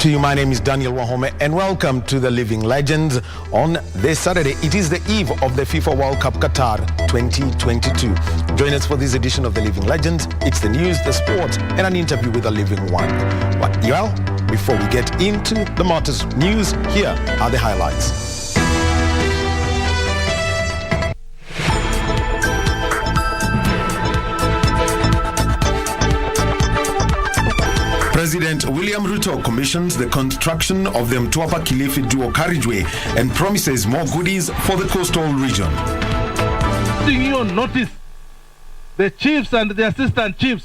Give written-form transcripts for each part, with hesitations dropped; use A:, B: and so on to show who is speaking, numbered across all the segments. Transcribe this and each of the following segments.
A: To you, my name is Daniel Wahome, and welcome to the Living Legends. On this Saturday, it is the eve of the FIFA World Cup Qatar 2022. Join us for this edition of the Living Legends. It's the news, the sports, and an interview with a living one. But well, before we get into the Martyrs news, here are the highlights. President William Ruto commissions the construction of the Mtwapa-Kilifi dual carriageway and promises more goodies for the coastal region.
B: You notice the chiefs and the assistant chiefs,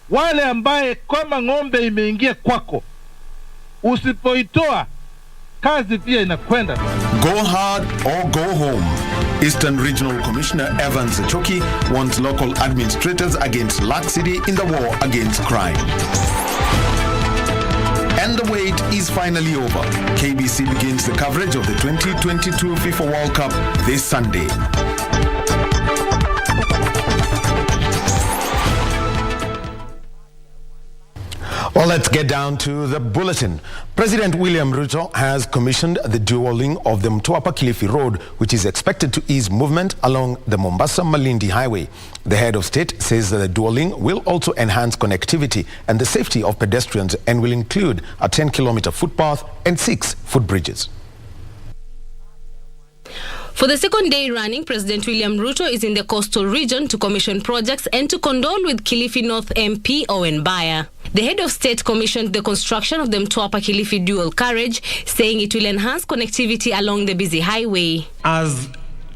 B: wale ambaye kama ng'ombe imeingia kwako, usipoitoa kazi pia inakwenda.
A: Go hard or go home. Eastern Regional Commissioner Evans Choki wants local administrators against laxity in the war against crime. And the wait is finally over. KBC begins the coverage of the 2022 FIFA World Cup this Sunday. Well, let's get down to the bulletin. President William Ruto has commissioned the dualling of the Mtwapa-Kilifi road, which is expected to ease movement along the Mombasa-Malindi highway. The head of state says that the dualling will also enhance connectivity and the safety of pedestrians and will include a 10-kilometer footpath and 6 footbridges.
C: For the second day running, President William Ruto is in the coastal region to commission projects and to condole with Kilifi North MP Owen Baya. The head of state commissioned the construction of the Mtwapa-Kilifi dual carriage, saying it will enhance connectivity along the busy highway.
D: As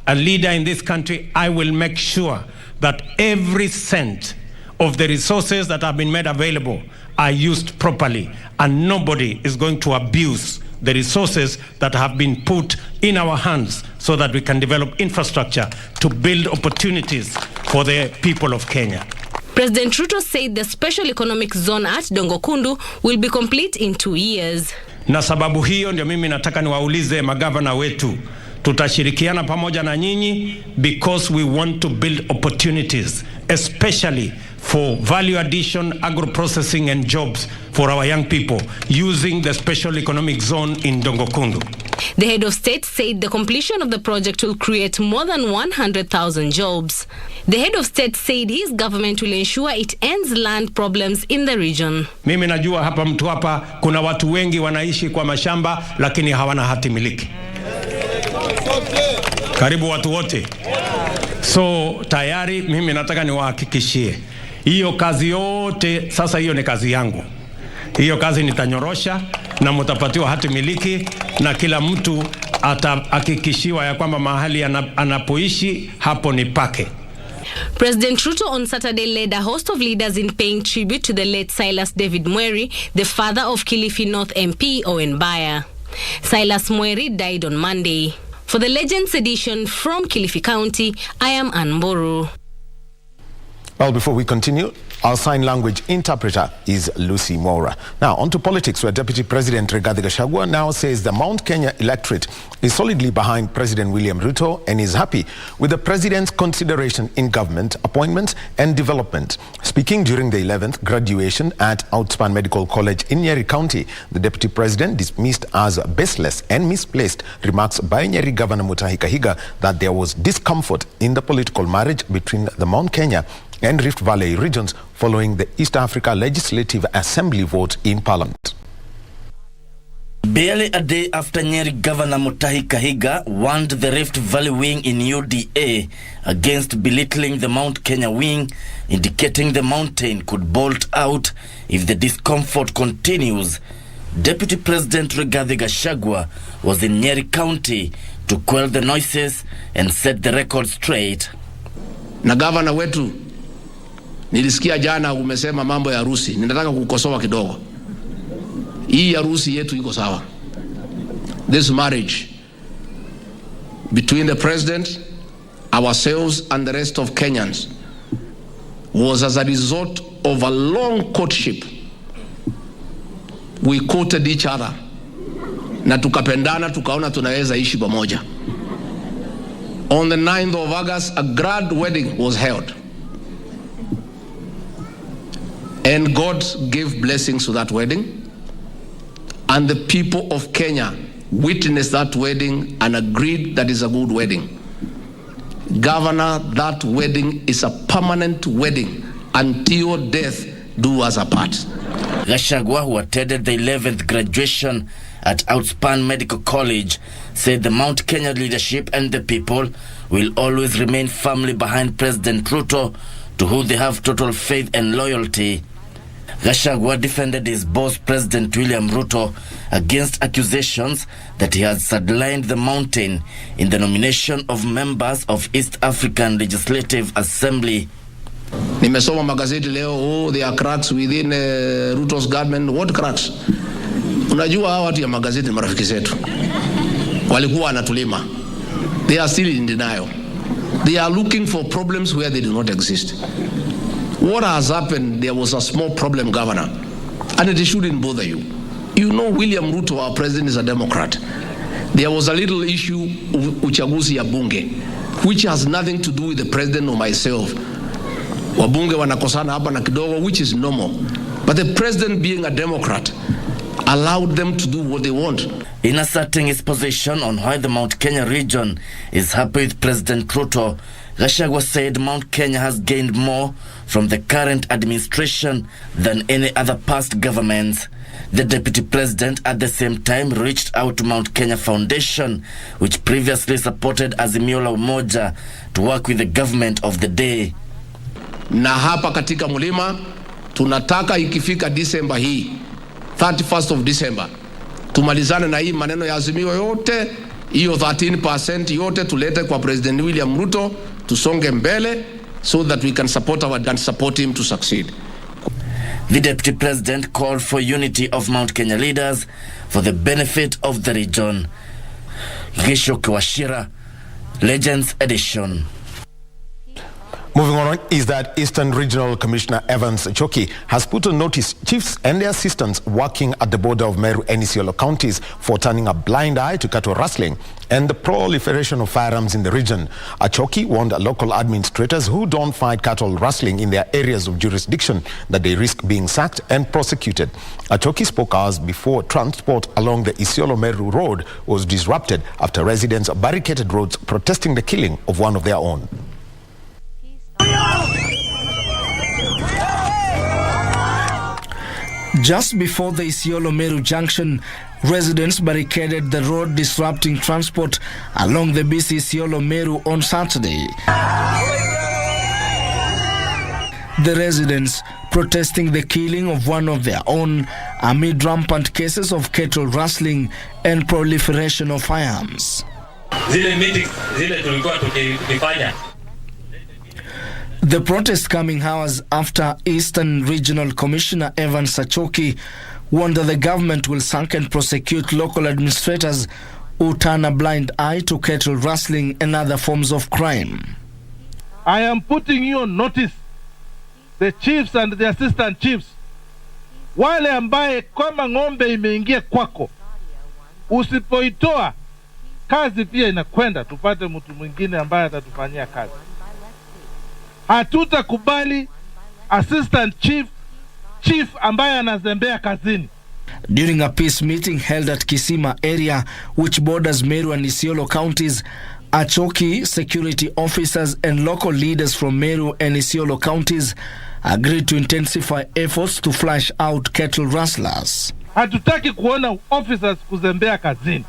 D: a leader in this country, I will make sure that every cent of the resources that have been made available are used properly, and nobody is going to abuse the resources that have been put in our hands so that we can develop infrastructure to build opportunities for the people of Kenya.
C: President Ruto said the special economic zone at Dongokundu will be complete in 2 years.
D: Na sababu hiyo ndio mimi nataka niwaulize magavana wetu, tutashirikiana pamoja na nyinyi because we want to build opportunities, especially for value addition, agro-processing and jobs for our young people using the special economic zone in Dongokundu.
C: The head of state said the completion of the project will create more than 100,000 jobs. The head of state said his government will ensure it ends land problems in the region.
D: Mimi najua hapa Mtwapa kuna watu wengi wanaishi kwa mashamba lakini hawana hati miliki. Karibu watu wote. So tayari mimi nataka niwahakikishie hiyo kazi yote sasa, hiyo ni kazi yangu. Hiyo kazi nitanyorosha na mtapatiwa hati miliki na kila mtu atahakikishiwa ya kwamba mahali anapoishi hapo ni pake.
C: President Ruto on Saturday led a host of leaders in paying tribute to the late Silas David Mweri, the father of Kilifi North MP Owen Baya. Silas Mweri died on Monday. For the Legends edition from Kilifi County, I am Ann Mburu.
A: Well, before we continue, our sign language interpreter is Lucy Mora. Now, on to politics, where Deputy President Rigathi Gachagua now says the Mount Kenya electorate is solidly behind President William Ruto and is happy with the president's consideration in government appointments and development. Speaking during the 11th graduation at Outspan Medical College in Nyeri County, the Deputy President dismissed as baseless and misplaced remarks by Nyeri Governor Mutahi Kahiga that there was discomfort in the political marriage between the Mount Kenya and Rift Valley regions following the East Africa Legislative Assembly vote in Parliament.
E: Barely a day after Nyeri Governor Mutahi Kahiga warned the Rift Valley wing in UDA against belittling the Mount Kenya wing, indicating the mountain could bolt out if the discomfort continues, Deputy President Rigathi Gachagua was in Nyeri County to quell the noises and set the record straight.
F: Na governor wetu, nilisikia jana umesema mambo ya harusi. Ninataka kukosoa kidogo. Hii harusi yetu iko sawa. This marriage between the president, ourselves and the rest of Kenyans was as a result of a long courtship. We courted each other. Na tukapendana, tukaona tunaweza ishi pamoja. On the 9th of August, a grand wedding was held. And God gave blessings to that wedding. and the people of Kenya witnessed that wedding and agreed that is a good wedding. Governor, that wedding is a permanent wedding until death do us apart.
E: Gachagua, who attended the 11th graduation at Outspan Medical College, said the Mount Kenya leadership and the people will always remain firmly behind President Ruto, to whom they have total faith and loyalty. Gachagua defended his boss, President William Ruto, against accusations that he has sidelined the mountain in the nomination of members of East African Legislative Assembly.
F: Nimesoma magazeti leo, there are cracks within Ruto's government. What cracks? Unajua hawa watu ya magazeti marafiki zetu. Walikuwa wanatulima. They are still in denial. They are looking for problems where they do not exist. What has happened, there was a small problem, Governor, and it shouldn't bother you. You know William Ruto, our president, is a Democrat. There was a little issue, uchaguzi ya bunge, which has nothing to do with the president or myself. Wabunge wanakosana hapa na kidogo, which is normal. But the president, being a Democrat, allowed them to do what they want.
E: In asserting his position on why the Mount Kenya region is happy with President Ruto, Gachagua said Mount Kenya has gained more from the current administration than any other past governments. The deputy president at the same time reached out to Mount Kenya Foundation, which previously supported Azimio la Umoja, to work with the government of the day.
F: Na hapa katika mlima tunataka ikifika December hii, 31st of December, tumalizane na hii maneno ya Azimio yote, hiyo 13% yote tulete kwa President William Ruto, tusonge mbele so that we can support him to succeed.
E: The deputy president called for unity of Mount Kenya leaders for the benefit of the region. Gisho Kwashira, Legends Edition.
A: Moving on is that Eastern Regional Commissioner Evans Choki has put on notice chiefs and their assistants working at the border of Meru and Isiolo counties for turning a blind eye to cattle rustling and the proliferation of firearms in the region. Choki warned local administrators who don't fight cattle rustling in their areas of jurisdiction that they risk being sacked and prosecuted. Choki spoke hours before transport along the Isiolo-Meru road was disrupted after residents barricaded roads protesting the killing of one of their own.
G: Just before the Isiolo-Meru junction, residents barricaded the road, disrupting transport along the BC Isiolo-Meru on Saturday. The residents protesting the killing of one of their own amid rampant cases of cattle rustling and proliferation of firearms. The protest coming hours after Eastern Regional Commissioner Evans Choki warned that the government will sink and prosecute local administrators who turn a blind eye to cattle rustling and other forms of crime.
B: I am putting you on notice, the chiefs and the assistant chiefs, wale ambaye kama ng'ombe imeingia kwako, usipoitoa kazi pia inakwenda, tupate mtu mwingine ambaye atatufanyia kazi. Hatutakubali assistant chief ambaye anazembea kazini.
G: During a peace meeting held at Kisima area, which borders Meru and Isiolo counties, Choki, security officers and local leaders from Meru and Isiolo counties agreed to intensify efforts to flush out cattle rustlers.
B: Hatutaki kuona officers kuzembea kazini.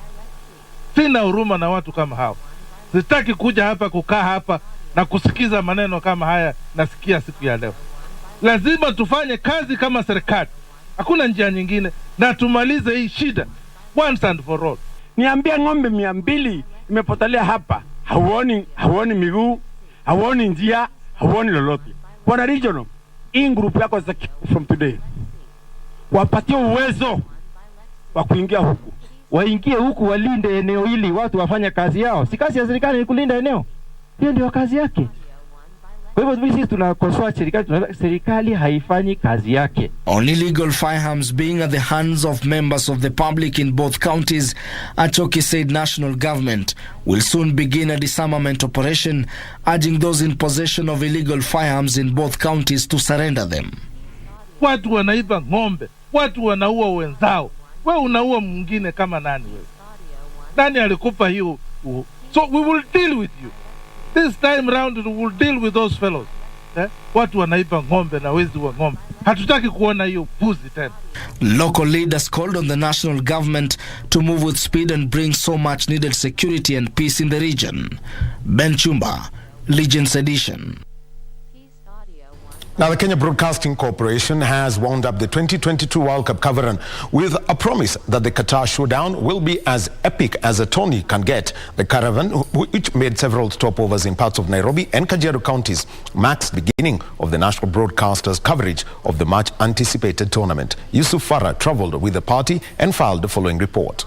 B: Sina huruma na watu kama hao. Sitaki kuja hapa kukaa hapa na kusikiza maneno kama haya nasikia siku ya leo. Lazima tufanye kazi kama serikali. Hakuna njia nyingine na tumalize hii shida once and for all.
H: Niambia ng'ombe 200 imepotelea hapa. Hauoni miguu, hauoni njia, hauoni lolote. Bwana regional, in group yako from today, wapatie uwezo wa kuingia huku.
I: Waingie huku walinde eneo hili, watu wafanye kazi yao. Si kazi ya serikali ni kulinda eneo. Hiyo ndio kazi yake. Kwa hivyo sisi tunakosoa serikali haifanyi kazi yake.
G: On illegal firearms being at the hands of members of the public in both counties, Choki said national government will soon begin a disarmament operation, urging those in possession of illegal firearms in both counties to surrender them.
B: Watu wanaiba ng'ombe, watu wanaua wenzao. Wewe unaua mwingine kama nani wewe? Nani alikupa hiyo? So we will deal with you. This time round we will deal with those fellows. Watu wanaiba ng'ombe na wezi wa ng'ombe. Hatutaki kuona hiyo puzi tena.
G: Local leaders called on the national government to move with speed and bring so much needed security and peace in the region. Ben Chumba, Legends Edition.
A: Now, the Kenya Broadcasting Corporation has wound up the 2022 World Cup cover with a promise that the Qatar showdown will be as epic as a tourney can get. The caravan, which made several stopovers in parts of Nairobi and Kajiado counties, marks the beginning of the national broadcasters' coverage of the much-anticipated tournament. Yusuf Farah travelled with the party and filed the following report.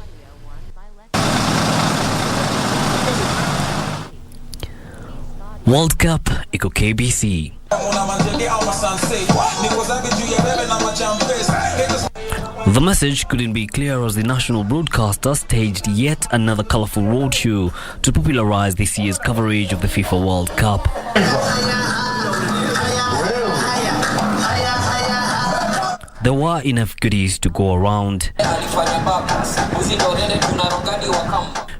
J: World Cup iko KBC. The message couldn't be clearer as the national broadcaster staged yet another colourful roadshow to popularize this year's coverage of the FIFA World Cup. There were enough goodies to go around.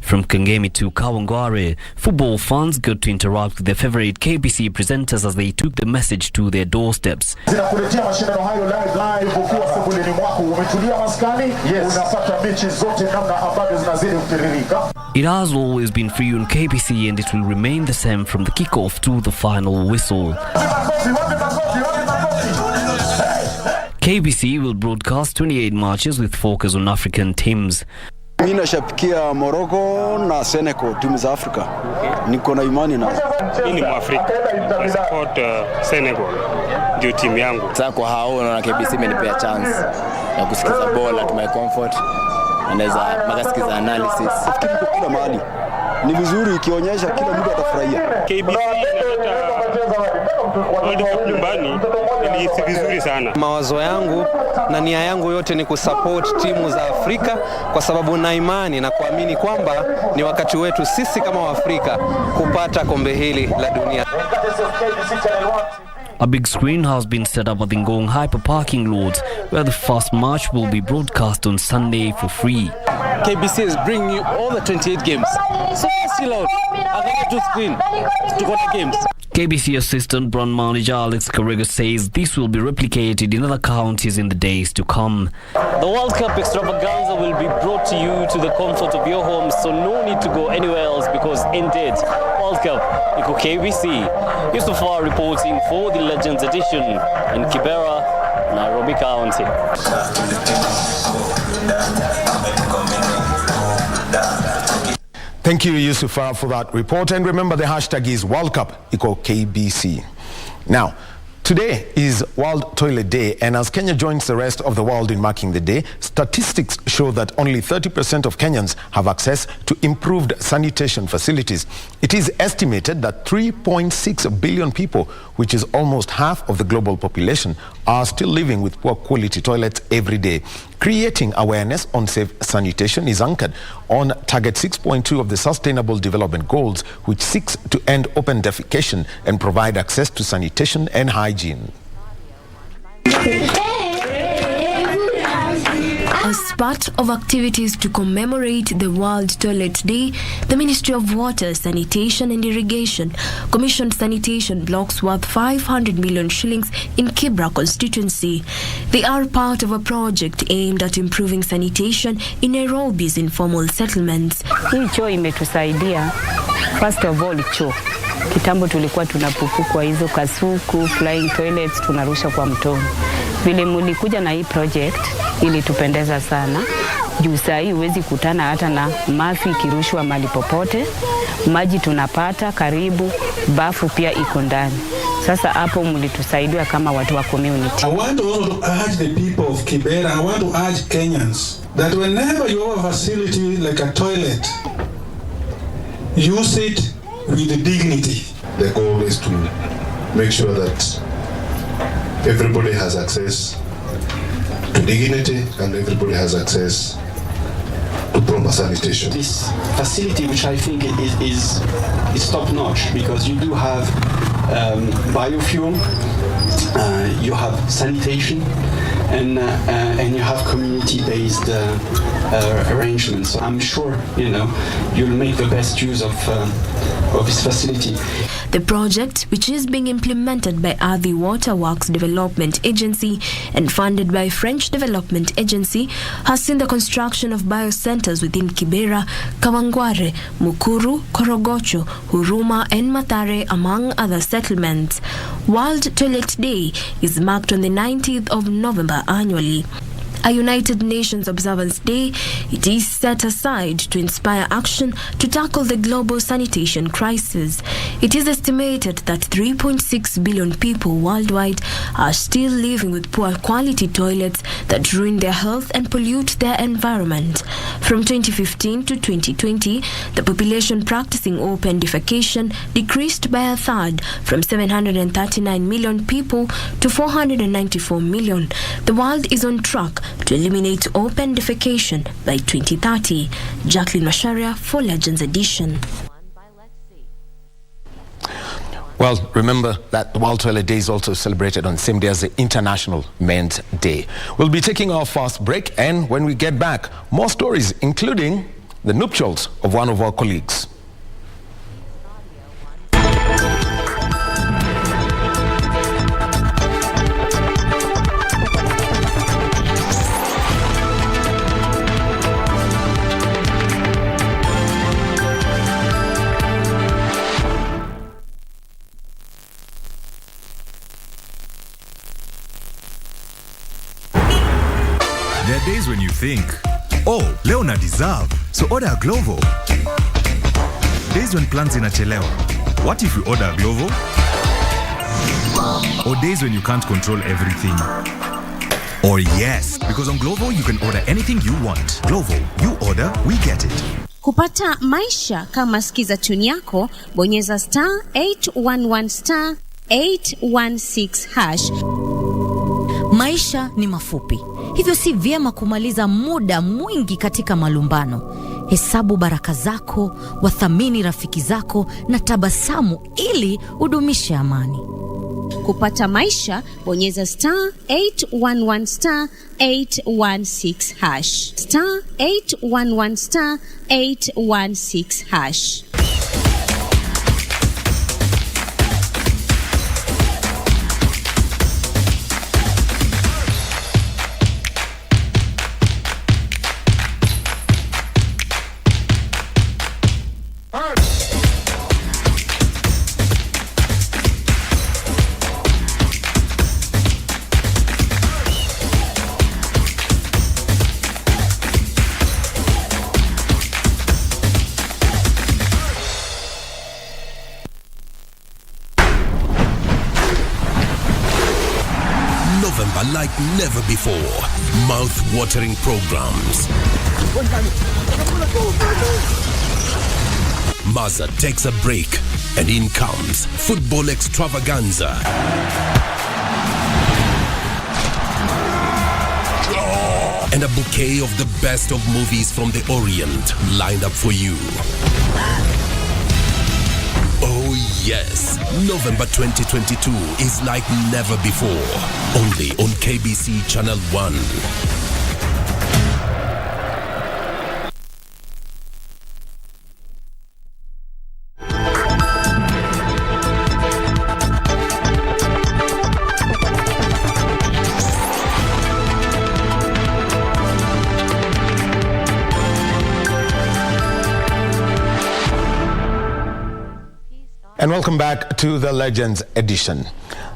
J: From Kangemi to Kawangware, football fans got to interact with their favorite KBC presenters as they took the message to their doorsteps. It has always been free on KBC and it will remain the same from the kickoff to the final whistle. KBC will broadcast 28 matches with focus on African teams.
K: Mimi nashabikia Morocco na Senegal, timu za Afrika. Niko na imani na.
L: Mimi ni Mwafrika. Na support Senegal. Ndio timu yangu.
M: Sasa kwa hao na KBC imenipea chance ya kusikiza ball at my comfort. Anaweza magasikiza analysis.
K: Fikiri kwa kila mahali. Ni vizuri ikionyesha kila mtu atafurahia.
L: KBC inaleta World Cup nyumbani ni vizuri sana.
N: Mawazo yangu na nia yangu yote ni kusupport timu za Afrika kwa sababu na imani na kuamini kwamba ni wakati wetu sisi kama Waafrika kupata kombe hili la dunia.
J: A big screen has been set up at the Ngong Hyper Parking Lot, where the first match will be broadcast on Sunday for free.
N: KBC is bringing you all the 28 games. So chill out. I think to screen to go to games.
J: KBC assistant brand manager Alex Carrego says this will be replicated in other counties in the days to come.
O: The World Cup extravaganza will be brought to you to the comfort of your home, so no need to go anywhere else because indeed, World Cup iko KBC. Yusuf Farah reporting for the Legends Edition in Kibera, Nairobi County.
A: Thank you, Yusuf, for that report. And remember, the hashtag is World Cup =KBC. Now, today is World Toilet Day, and as Kenya joins the rest of the world in marking the day, statistics show that only 30% of Kenyans have access to improved sanitation facilities. It is estimated that 3.6 billion people, which is almost half of the global population, are still living with poor quality toilets every day. Creating awareness on safe sanitation is anchored on Target 6.2 of the Sustainable Development Goals, which seeks to end open defecation and provide access to sanitation and hygiene.
P: As part of activities to commemorate the World Toilet Day, the Ministry of Water, Sanitation and Irrigation commissioned sanitation blocks worth 500 million shillings in Kibra constituency. They are part of a project aimed at improving sanitation in Nairobi's informal settlements.
Q: Hii choo imetusaidia. First of all, choo. Kitambo tulikuwa tunapupukwa hizo kasuku, flying toilets tunarusha kwa mtoni. Vile mulikuja na hii project ili tupendeza sana. Juu saa hii huwezi kutana hata na mafi kirushwa mali popote. Maji tunapata karibu, bafu pia iko ndani. Sasa hapo mlitusaidia kama watu wa community.
R: I want also to urge the people of Kibera, I want to urge Kenyans that whenever you have a facility like a toilet, use it with dignity. The goal is to make sure that everybody has access to dignity and everybody has access to proper sanitation.
S: This facility, which I think is is top-notch because you do have biofuel, you have sanitation, and you have community-based arrangements. So I'm sure you'll make the best use of this facility.
P: The project, which is being implemented by Athi Waterworks Development Agency and funded by French Development Agency, has seen the construction of biocenters within Kibera, Kawangware, Mukuru, Korogocho, Huruma and Mathare, among other settlements. World Toilet Day is marked on the 19th of November annually. A United Nations Observance Day, it is set aside to inspire action to tackle the global sanitation crisis. It is estimated that 3.6 billion people worldwide are still living with poor quality toilets that ruin their health and pollute their environment. From 2015 to 2020, the population practicing open defecation decreased by a third, from 739 million people to 494 million. The world is on track to eliminate open defecation by 2030. Jacqueline Masharia for Legends Edition.
A: Well, remember that the World Toilet Day is also celebrated on the same day as the International Men's Day. We'll be taking our first break, and when we get back, more stories, including the nuptials of one of our colleagues.
T: There are days when you think, oh, leo na deserve, so order a Glovo. Days when plans inachelewa. What if you order a Glovo? Or days when you can't control everything. Or yes, because on Glovo you can order anything you want. Glovo, you order, we get it.
U: Kupata maisha kama skiza tuni yako, bonyeza star 811 star 816 hash.
V: Maisha ni mafupi, hivyo si vyema kumaliza muda mwingi katika malumbano. Hesabu baraka zako, wathamini rafiki zako na tabasamu ili udumishe amani.
U: Kupata maisha, bonyeza star 811 star 816 hash. Star 811 star 816 hash.
W: Like never before. Mouth-watering programs. Maza takes a break, and in comes football extravaganza. And a bouquet of the best of movies from the Orient lined up for you. Oh yes, November 2022 is like never before. Only on KBC Channel 1.
A: And welcome back to the Legends Edition.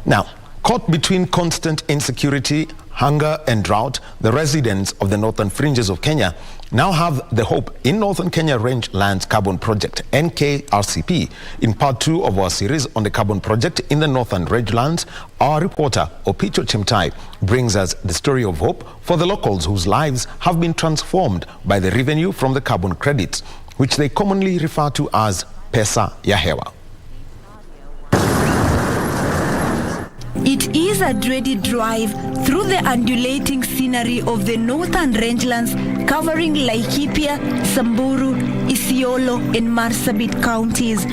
A: Now, caught between constant insecurity, hunger and drought, the residents of the northern fringes of Kenya now have the hope in Northern Kenya Rangelands Carbon Project, NKRCP. In part 2 of our series on the carbon project in the Northern Rangelands, our reporter Opicho Chimtai brings us the story of hope for the locals whose lives have been transformed by the revenue from the carbon credits, which they commonly refer to as Pesa ya Hewa.
X: It is a dreaded drive through the undulating scenery of the northern rangelands covering Laikipia, Samburu, Isiolo and Marsabit counties.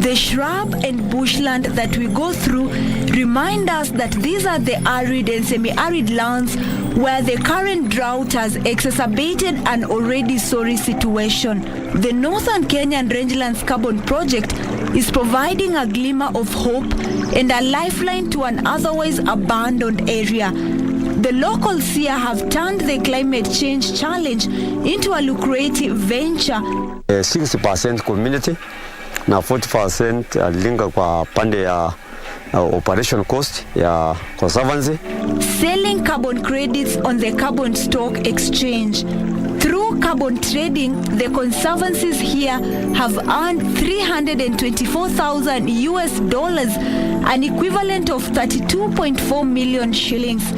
X: The shrub and bushland that we go through remind us that these are the arid and semi-arid lands where the current drought has exacerbated an already sorry situation. The Northern Kenyan Rangelands Carbon Project is providing a glimmer of hope and a lifeline to an otherwise abandoned area. The locals here have turned the climate change challenge into a lucrative venture.
C: 60% community na 40% linga kwa pande ya operation cost ya conservancy.
X: Selling carbon credits on the carbon stock exchange. Through carbon trading, the conservancies here have earned $324,000, an equivalent of 32.4 million shillings.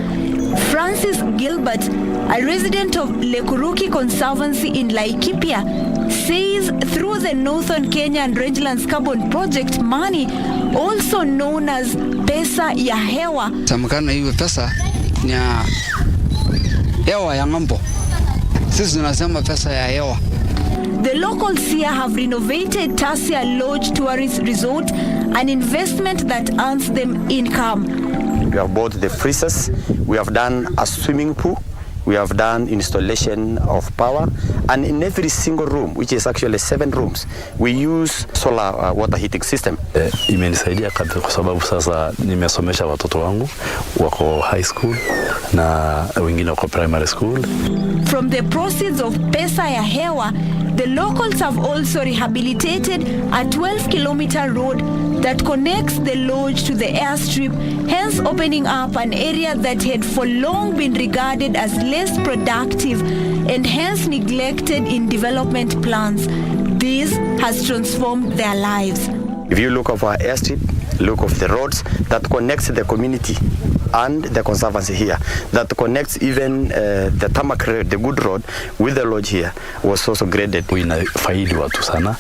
X: Francis Gilbert, a resident of Lekuruki Conservancy in Laikipia, says through the Northern Kenyan Rangelands Carbon Project money, also known as pesa ya hewa.
D: Samkana hiyo pesa ni ya hewa ya ng'ambo. Sisi tunasema pesa ya hewa.
X: The locals here have renovated Tasia Lodge Tourist Resort, an investment that earns them income.
C: We have bought the freezers, we have done a swimming pool, we have done installation of power, and in every single room, which is actually 7 rooms, we use solar water heating system.
E: Imenisaidia kwa sababu sasa nimesomesha watoto wangu wako high school na wengine wako primary school.
X: From the proceeds of pesa ya hewa, the locals have also rehabilitated a 12-kilometer road that connects the lodge to the airstrip, hence opening up an area that had for long been regarded as less productive and hence neglected in development plans. This has transformed their lives.
C: If you look of our airstrip, look of the roads that connects the community and the conservancy here, that connects even the tarmac road, the good road with the lodge here, was also graded.
E: Inafaidi watu sana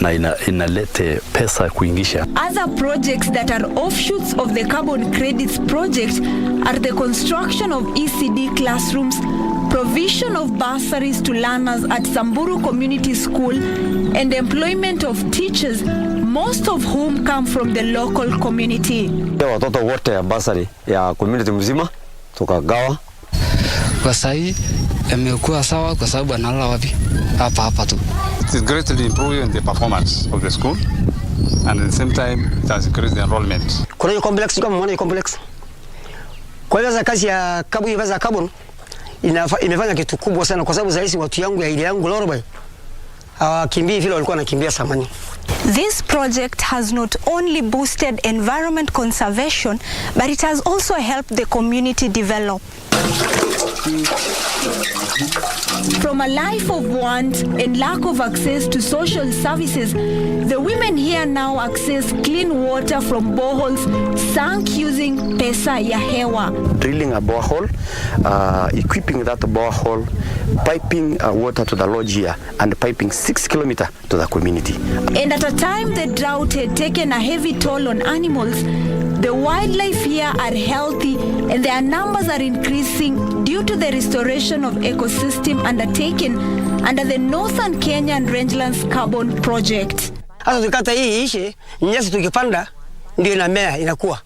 E: na inalete pesa kuingisha.
X: Other projects that are offshoots of the carbon credits project are the construction of ECD classrooms, provision of bursaries to learners at Samburu Community School, and employment of teachers, most of whom come from the local community.
C: Watoto wote bursary ya community mzima tukagawa.
D: Kwa sahi yamekuwa sawa kwa sababu analala wapi? Hapa tu.
F: It is greatly improving the performance of the school, and at the same time it has increased the enrollment.
Y: Kuna complex kama mwana complex. Kwa hiyo kazi ya carbon imefanya kitu kubwa sana kwa sababu zaisi watu yangu ya ile yangu Lorobai kimbii vile walikuwa nakimbia samani.
X: This project has not only boosted environment conservation, but it has also helped the community develop. From a life of want and lack of access to social services, the women here now access clean water from boreholes sunk using pesa ya hewa.
C: Drilling a borehole, equipping that borehole, piping water to the lodge here, and piping 6 kilometers to the community.
X: And at a time the drought had taken a heavy toll on animals, the wildlife here are healthy and their numbers are increasing due to the restoration of ecosystem undertaken under the Northern Kenyan Rangelands Carbon Project.
Y: Hata tukata hii ishe, nyasi tukipanda ndio inamea inakuwa.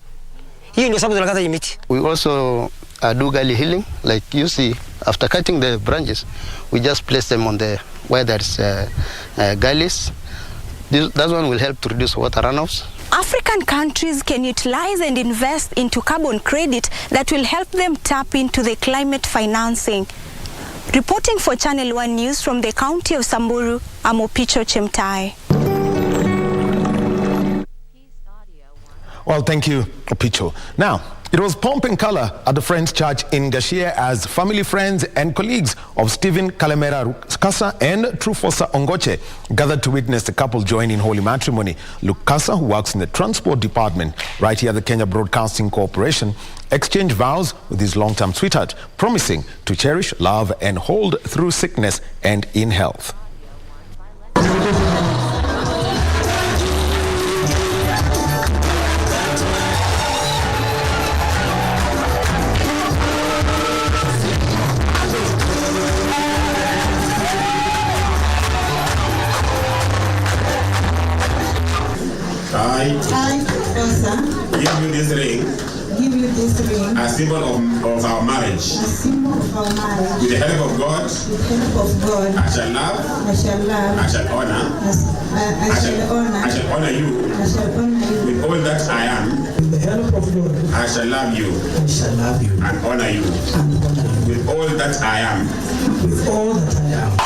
Y: Hii ndio sababu tunakata hii miti.
Z: We also do gully healing, like you see, after cutting the branches, we just place them on the where there's gullies. That one will help to reduce water runoffs.
X: African countries can utilize and invest into carbon credit that will help them tap into the climate financing. Reporting for Channel 1 News from the county of Samburu, I'm Opicho Chemtai.
A: Well, thank you, Opicho. Now, it was pomp and color at the Friends Church in Gashie as family, friends and colleagues of Stephen Kalemera Lukasa and Trufosa Ongoche gathered to witness the couple join in holy matrimony. Lukasa, who works in the transport department right here at the Kenya Broadcasting Corporation, exchanged vows with his long-term sweetheart, promising to cherish, love and hold through sickness and in health.
B: give you this ring a symbol of our marriage. With the help of God, I shall love, I shall honor, I shall honor you with all that I am. With the help of God, I shall love you, and honor you with all that I am. With all that I am.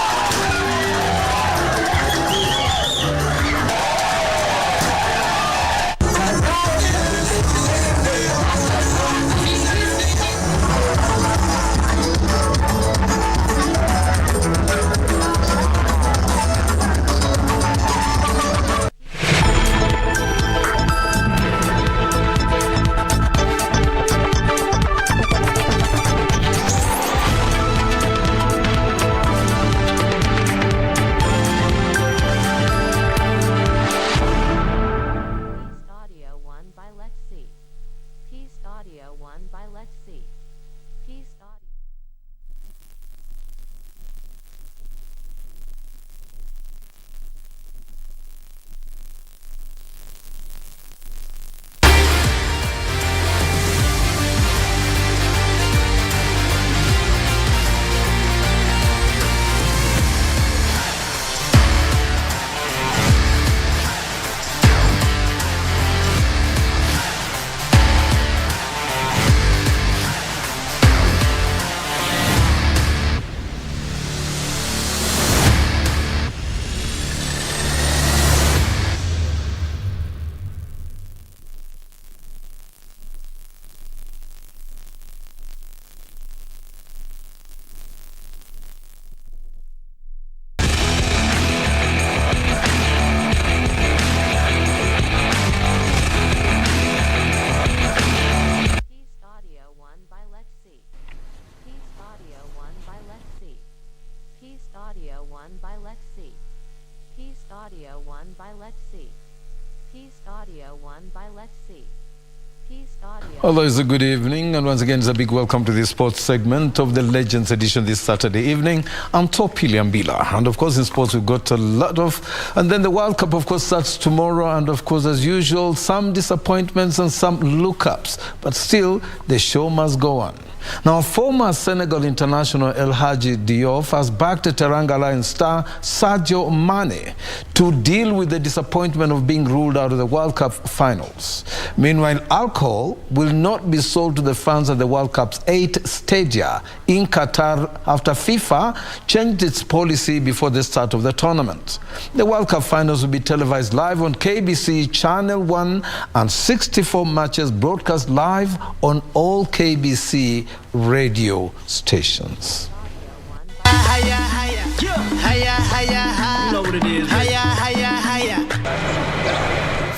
G: Hello, it's a good evening, and once again, it's a big welcome to the sports segment of the Legends edition this Saturday evening. I'm Topili Ambila, and of course, in sports, we've got a lot of, and then the World Cup, of course, starts tomorrow, and of course, as usual, some disappointments and some lookups, but still, the show must go on. Now, former Senegal international El Hadji Diouf has backed Teranga Lions star Sadio Mane to deal with the disappointment of being ruled out of the World Cup finals. Meanwhile, alcohol will not be sold to the fans at the World Cup's 8 stadia in Qatar after FIFA changed its policy before the start of the tournament. The World Cup finals will be televised live on KBC Channel 1 and 64 matches broadcast live on all KBC radio stations.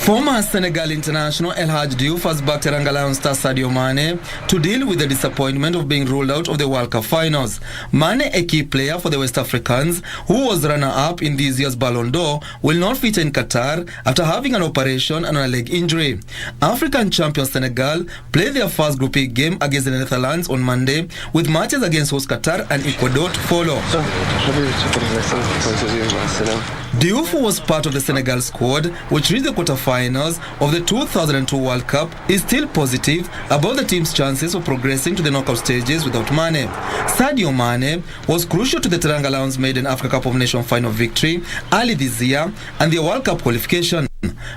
H: Former Senegal international El Hadji Diouf has backed Teranga Lions star Sadio Mane to deal with the disappointment of being ruled out of the World Cup finals. Mane, a key player for the West Africans, who was runner-up in this year's Ballon d'Or, will not feature in Qatar after having an operation and a leg injury. African champion Senegal played their first Group E game against the Netherlands on Monday, with matches against host Qatar and Ecuador to follow. Diouf, who was part of the Senegal squad, which reached the quarterfinals of the 2002 World Cup, is still positive about the team's chances of progressing to the knockout stages without Mane. Sadio Mane was crucial to the Teranga Lions' maiden Africa Cup of Nations final victory early this year and their World Cup qualification.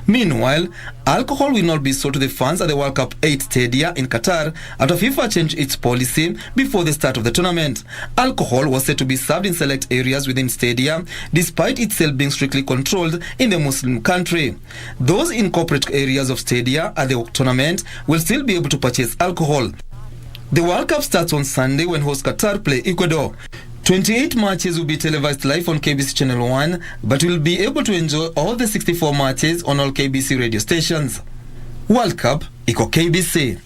H: Meanwhile, alcohol will not be sold to the fans at the World Cup 8 stadia in Qatar after FIFA changed its policy before the start of the tournament. Alcohol was said to be served in select areas within stadia, despite its sale being strictly controlled in the Muslim country. Those in corporate areas of stadia at the tournament will still be able to purchase alcohol. The World Cup starts on Sunday when host Qatar play Ecuador. 28 matches will be televised live on KBC Channel 1, but will be able to enjoy all the 64 matches on all KBC radio stations. World Cup, iko KBC.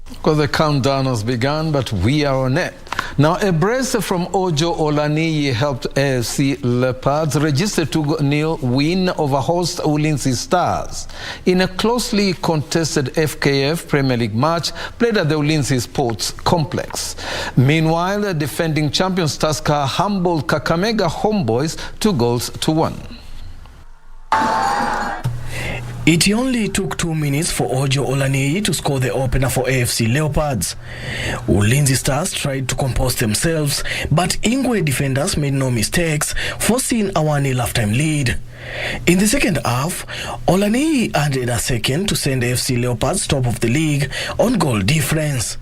G: Because the countdown has begun, but we are on it. Now, a brace from Ojo Olaniyi helped AFC Leopards register a 2-0 win over host Ulinzi Stars in a closely contested FKF Premier League match played at the Ulinzi Sports Complex. Meanwhile, the defending champions Tusker humbled Kakamega Homeboys 2-1.
I: It only took 2 minutes for Ojo Olaniyi to score the opener for AFC Leopards. Ulinzi Stars tried to compose themselves, but Ingwe defenders made no mistakes, forcing a 1-0 halftime lead. In the second half, Olaniyi added a second to send AFC Leopards top of the league on goal difference.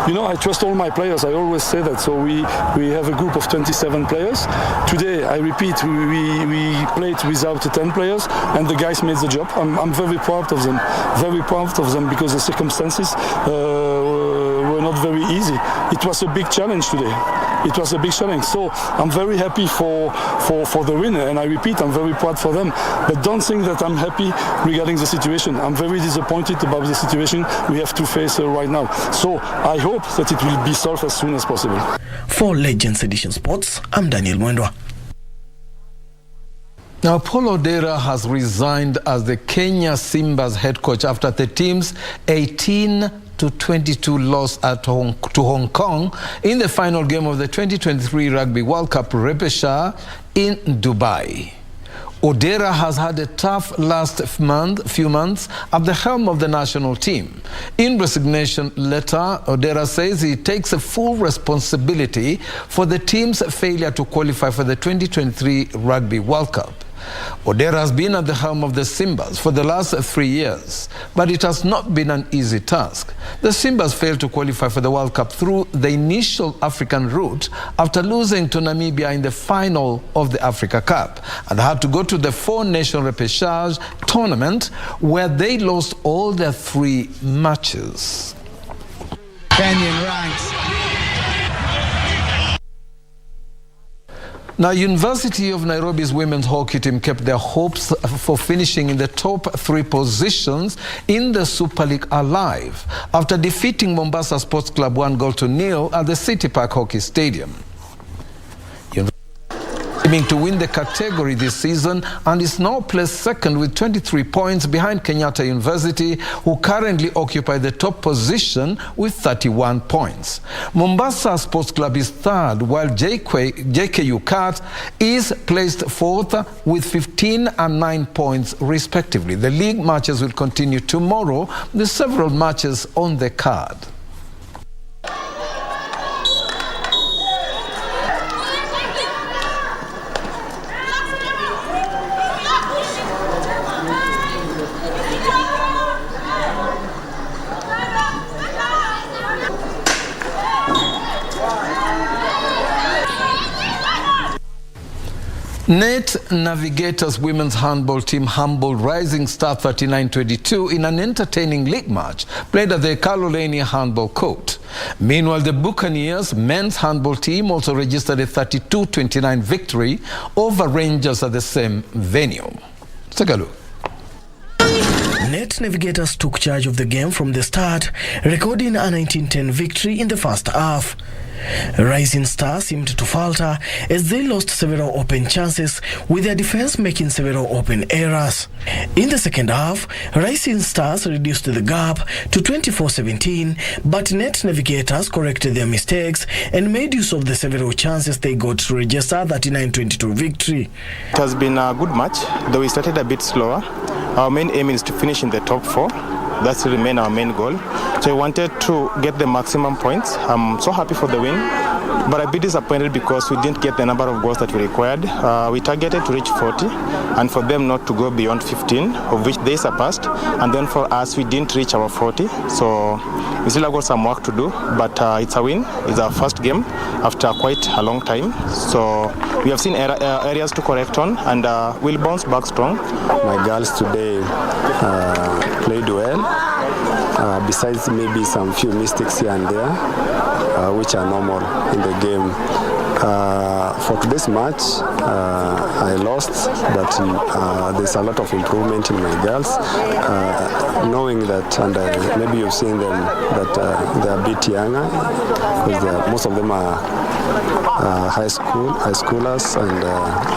J: You know, I trust all my players. I always say that. So we have a group of 27 players. Today, I repeat, we played without 10 players, and the guys made the job. I'm very proud of them. Very proud of them because the circumstances were not very easy. It was a big challenge today. It was a big challenge. So I'm very happy for the winner, and I repeat, I'm very proud for them. But don't think that I'm happy regarding the situation. I'm very disappointed about the situation we have to face right now. So I hope that it will be solved as soon as possible.
I: For Legends Edition Sports, I'm Daniel Mwendwa.
G: Now, Paul Odera has resigned as the Kenya Simba's head coach after the team's 18-22 loss to Hong Kong in the final game of the 2023 Rugby World Cup repechage in Dubai. Odera has had a tough few months at the helm of the national team. In resignation letter, Odera says he takes a full responsibility for the team's failure to qualify for the 2023 Rugby World Cup. Odera has been at the helm of the Simbas for the last 3 years, but it has not been an easy task. The Simbas failed to qualify for the World Cup through the initial African route after losing to Namibia in the final of the Africa Cup, and had to go to the 4-nation repechage tournament where they lost all their 3 matches.
K: Kenyan ranks.
G: Now, University of Nairobi's women's hockey team kept their hopes for finishing in the top 3 positions in the Super League alive after defeating Mombasa Sports Club 1-0 at the City Park Hockey Stadium. Aiming to win the category this season and is now placed second with 23 points behind Kenyatta University, who currently occupy the top position with 31 points. Mombasa Sports Club is third, while JKU Cat is placed fourth with 15 and 9 points respectively. The league matches will continue tomorrow with several matches on the card. Net Navigators women's handball team humbled Rising Star 39-22 in an entertaining league match played at the Kaloleni handball court. Meanwhile, the Buccaneers men's handball team also registered a 32-29 victory over Rangers at the same venue. Take a look.
I: Net Navigators took charge of the game from the start, recording a 19-10 victory in the first half. Rising Stars seemed to falter as they lost several open chances, with their defense making several open errors. In the second half, Rising Stars reduced the gap to 24-17, but Net Navigators corrected their mistakes and made use of the several chances they got to register 39-22 victory.
L: It has been a good match, though we started a bit slower. Our main aim is to finish in the top 4. That's to remain our main goal. So we wanted to get the maximum points. I'm so happy for the win, but a bit disappointed because we didn't get the number of goals that we required. We targeted to reach 40, and for them not to go beyond 15, of which they surpassed. And then for us, we didn't reach our 40. So we still have got some work to do, but it's a win. It's our first game after quite a long time. So we have seen areas to correct on, and we'll bounce back strong.
M: My girls today played well. Besides maybe some few mistakes here and there, which are normal in the game. For today's match, I lost, but there's a lot of improvement in my girls, knowing that, and maybe you've seen them, that they are a bit younger, because most of them are high schoolers, and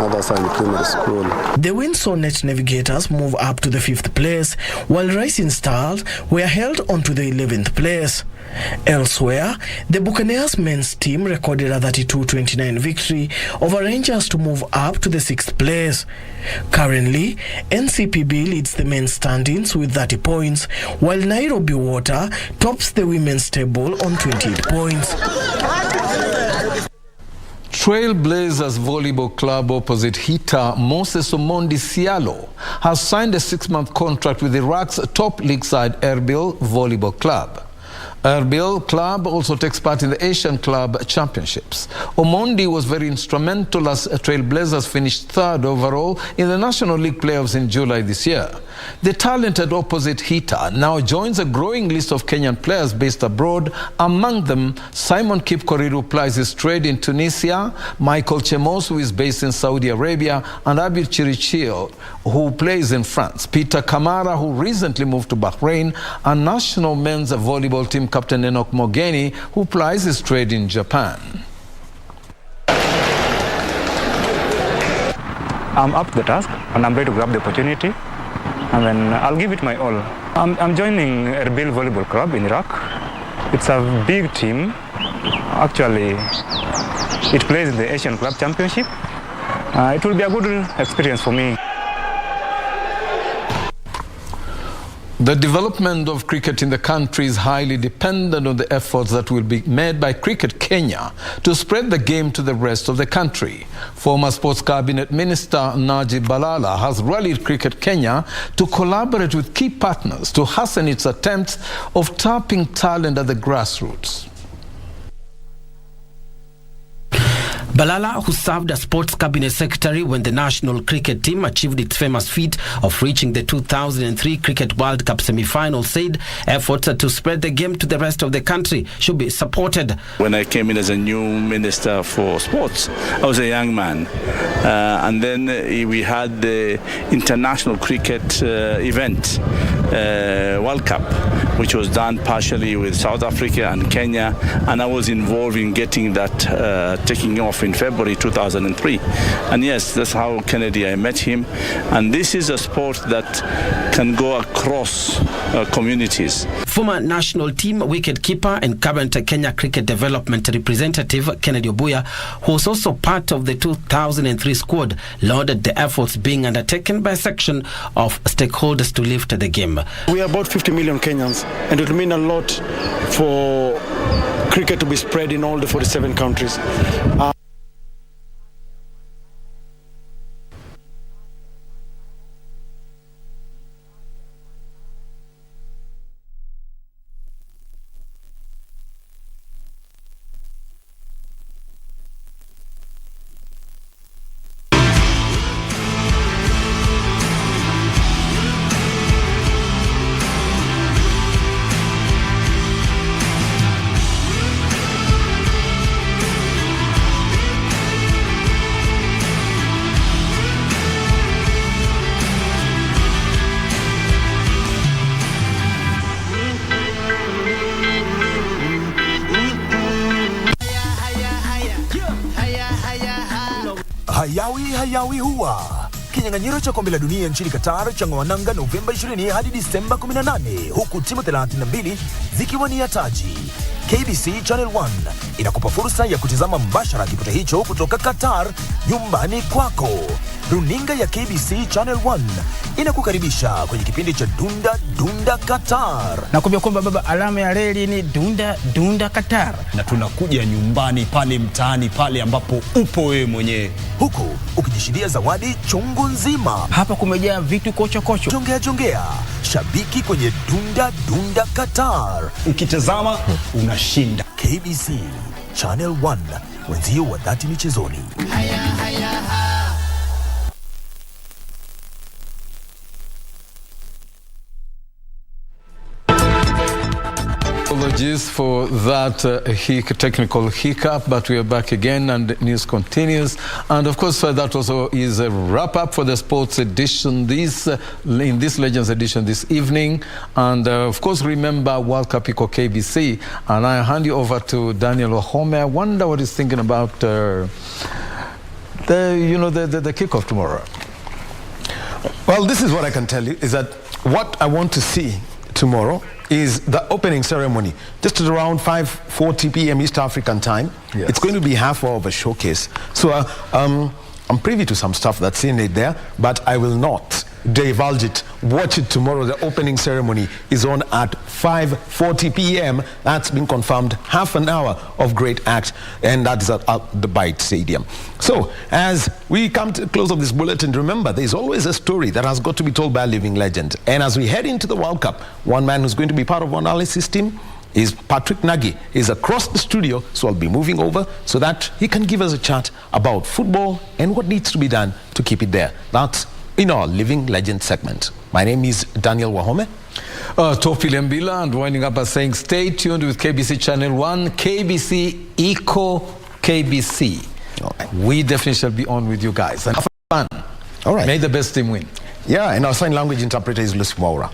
M: others are in primary school.
I: The win saw Net Navigators move up to the 5th place, while Rising Stars were held on to the 11th place. Elsewhere, the Buccaneers men's team recorded a 32-29 victory over Rangers to move up to the 6th place. Currently, NCPB leads the men's standings with 30 points, while Nairobi Water tops the women's table on 28 points.
G: Trailblazers Volleyball Club opposite Hita Moses Omondi Sialo has signed a 6-month contract with Iraq's top league side Erbil Volleyball Club. Erbil Club also takes part in the Asian Club Championships. Omondi was very instrumental as Trailblazers finished 3rd overall in the National League playoffs in July this year. The talented opposite Hita now joins a growing list of Kenyan players based abroad. Among them, Simon Kipkorir, who plies his trade in Tunisia, Michael Chemos, who is based in Saudi Arabia, and Abir Chirichio, who plays in France, Peter Kamara, who recently moved to Bahrain, and national men's volleyball team captain Enoch Mogeni, who plies his trade in Japan.
N: I'm up to the task, and I'm ready to grab the opportunity, and then I'll give it my all. I'm joining Erbil Volleyball Club in Iraq. It's a big team. Actually, it plays in the Asian Club Championship. It will be a good experience for me.
G: The development of cricket in the country is highly dependent on the efforts that will be made by Cricket Kenya to spread the game to the rest of the country. Former Sports Cabinet Minister Najib Balala has rallied Cricket Kenya to collaborate with key partners to hasten its attempts of tapping talent at the grassroots.
O: Balala, who served as sports cabinet secretary when the national cricket team achieved its famous feat of reaching the 2003 Cricket World Cup semi-final, said efforts to spread the game to the rest of the country should be supported.
E: When I came in as a new minister for sports, I was a young man. And then we had the international cricket event, World Cup, which was done partially with South Africa and Kenya. And I was involved in getting that taking off in February 2003. And yes, that's how Kennedy, I met him. And this is a sport that can go across communities.
O: Former national team wicketkeeper and current Kenya cricket development representative Kennedy Obuya, who was also part of the 2003 squad, lauded the efforts being undertaken by a section of stakeholders to lift the game.
P: We are about 50 million Kenyans, and it will mean a lot for cricket to be spread in all the 47 countries.
Q: Hayawi huwa kinyang'anyiro cha kombe la dunia nchini Qatar chang'oa nanga Novemba 20 hadi Disemba 18, huku timu 32 zikiwania taji. KBC Channel 1 inakupa fursa ya kutizama mbashara kipute hicho kutoka Qatar nyumbani kwako. Runinga ya KBC Channel 1 inakukaribisha kwenye kipindi cha Dunda Dunda Qatar.
R: Nakwambia kwamba baba, alama ya reli ni Dunda Dunda Qatar.
S: Na tunakuja nyumbani pale mtaani pale ambapo upo wewe mwenyewe.
Q: Huku ukijishindia zawadi chungu nzima.
R: Hapa kumejaa vitu kocho.
Q: Jongea. Shabiki kwenye Dunda Dunda Qatar.
S: Ukitazama unashinda.
Q: KBC Channel 1, wenzio wa dhati michezoni.
G: Apologies for that technical hiccup, but we are back again and news continues. And of course, that also is a wrap-up for the sports edition in this Legends edition this evening. And of course, remember World Cup equal KBC. And I hand you over to Daniel Wahome. I wonder what he's thinking about the kickoff tomorrow.
A: Well, this is what I can tell you, is that what I want to see tomorrow is the opening ceremony, just at around 5:40 p.m. East African time. Yes. It's going to be half hour of a showcase. So I'm privy to some stuff that's in it there, but I will not divulge it. Watch it tomorrow. The opening ceremony is on at 5:40 p.m. That's been confirmed. Half an hour of great act, and that is at the Byte Stadium. So as we come to the close of this bulletin, remember there's always a story that has got to be told by a living legend. And as we head into the World Cup, one man who's going to be part of our analysis team is Patrick Nagy. Is across the studio, so I'll be moving over so that he can give us a chat about football and what needs to be done to keep it there. That's in our Living Legend segment. My name is Daniel Wahome.
G: Topi Lembila, and winding up by saying stay tuned with KBC Channel 1, KBC Eco KBC. Right. We definitely shall be on with you guys. And have fun.
A: All right.
G: May the best team win.
A: Yeah, and our sign language interpreter is Lucy Moura.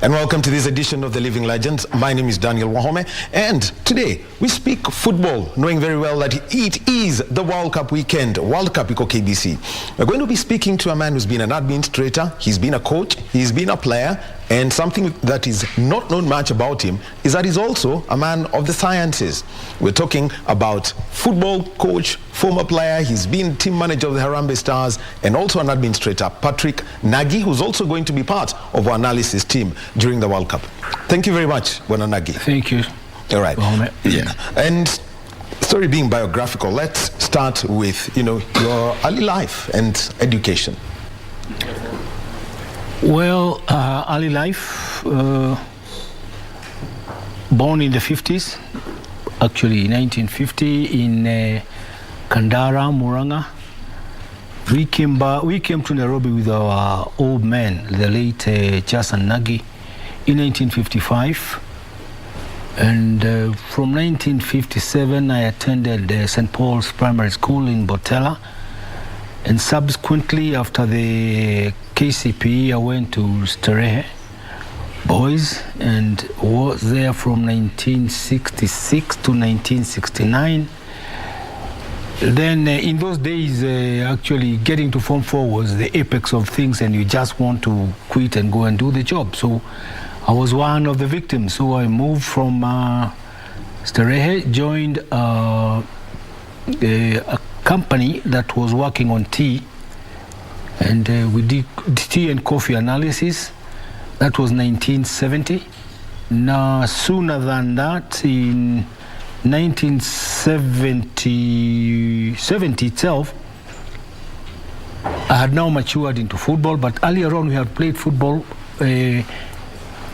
A: And welcome to this edition of The Living Legends. My name is Daniel Wahome, and today we speak football, knowing very well that it is the World Cup weekend, World Cup equal KBC. We're going to be speaking to a man who's been an administrator, he's been a coach, he's been a player, and something that is not known much about him is that he's also a man of the sciences. We're talking about football coach, former player, he's been team manager of the Harambee Stars, and also an administrator, Patrick Nagy, who's also going to be part of our analysis team during the World Cup. Thank you very much, Bwana Nagy.
D: Thank you.
A: All right. Yeah. And story being biographical, let's start with, your early life and education.
D: Well, early life, born in the 50s, actually 1950 in Kandara, Muranga. We came to Nairobi with our old man, the late Jason Nagy, in 1955. And from 1957, I attended St. Paul's Primary School in Botella. And subsequently, after the KCPE, I went to Starehe Boys and was there from 1966 to 1969. Then in those days, actually getting to Form 4 was the apex of things, and you just want to quit and go and do the job. So I was one of the victims. So I moved from Starehe, joined a company that was working on tea, and we did tea and coffee analysis. That was 1970. Now, sooner than that, in 1970 itself, I had now matured into football, but earlier on we had played football in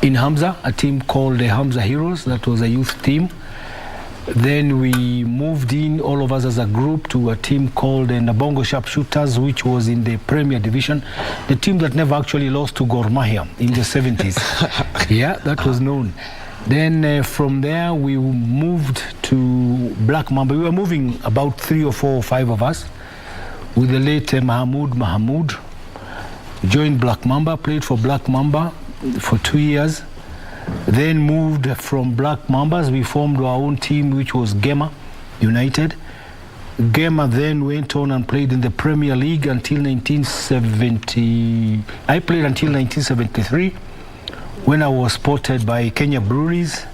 D: Hamza, a team called the Hamza Heroes. That was a youth team. Then we moved in, all of us as a group, to a team called the Nabongo Sharpshooters, which was in the Premier Division, the team that never actually lost to Gor Mahia in the 70s. Yeah, that was known. Then from there, we moved to Black Mamba. We were moving about 3 or 4 or 5 of us, with the late Mahmoud. Joined Black Mamba, played for Black Mamba for 2 years. Then moved from Black Mambas, we formed our own team, which was Gema United. Gema then went on and played in the Premier League until 1970. I played until 1973, when I was spotted by Kenya Breweries,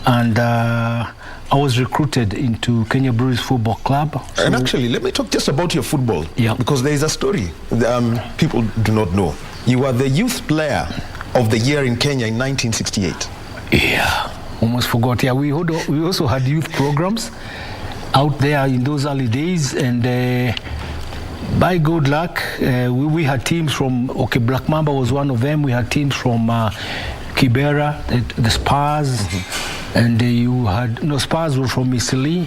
D: and I was recruited into Kenya Breweries Football Club. So,
A: and actually, let me talk just about your football, because there is a story people do not know. You were the youth player of the year in Kenya in 1968.
D: Yeah, almost forgot. Yeah, we also had youth programs out there in those early days, and by good luck, we had teams from, Black Mamba was one of them. We had teams from Kibera, the Spurs, And you had, Spurs were from Isili,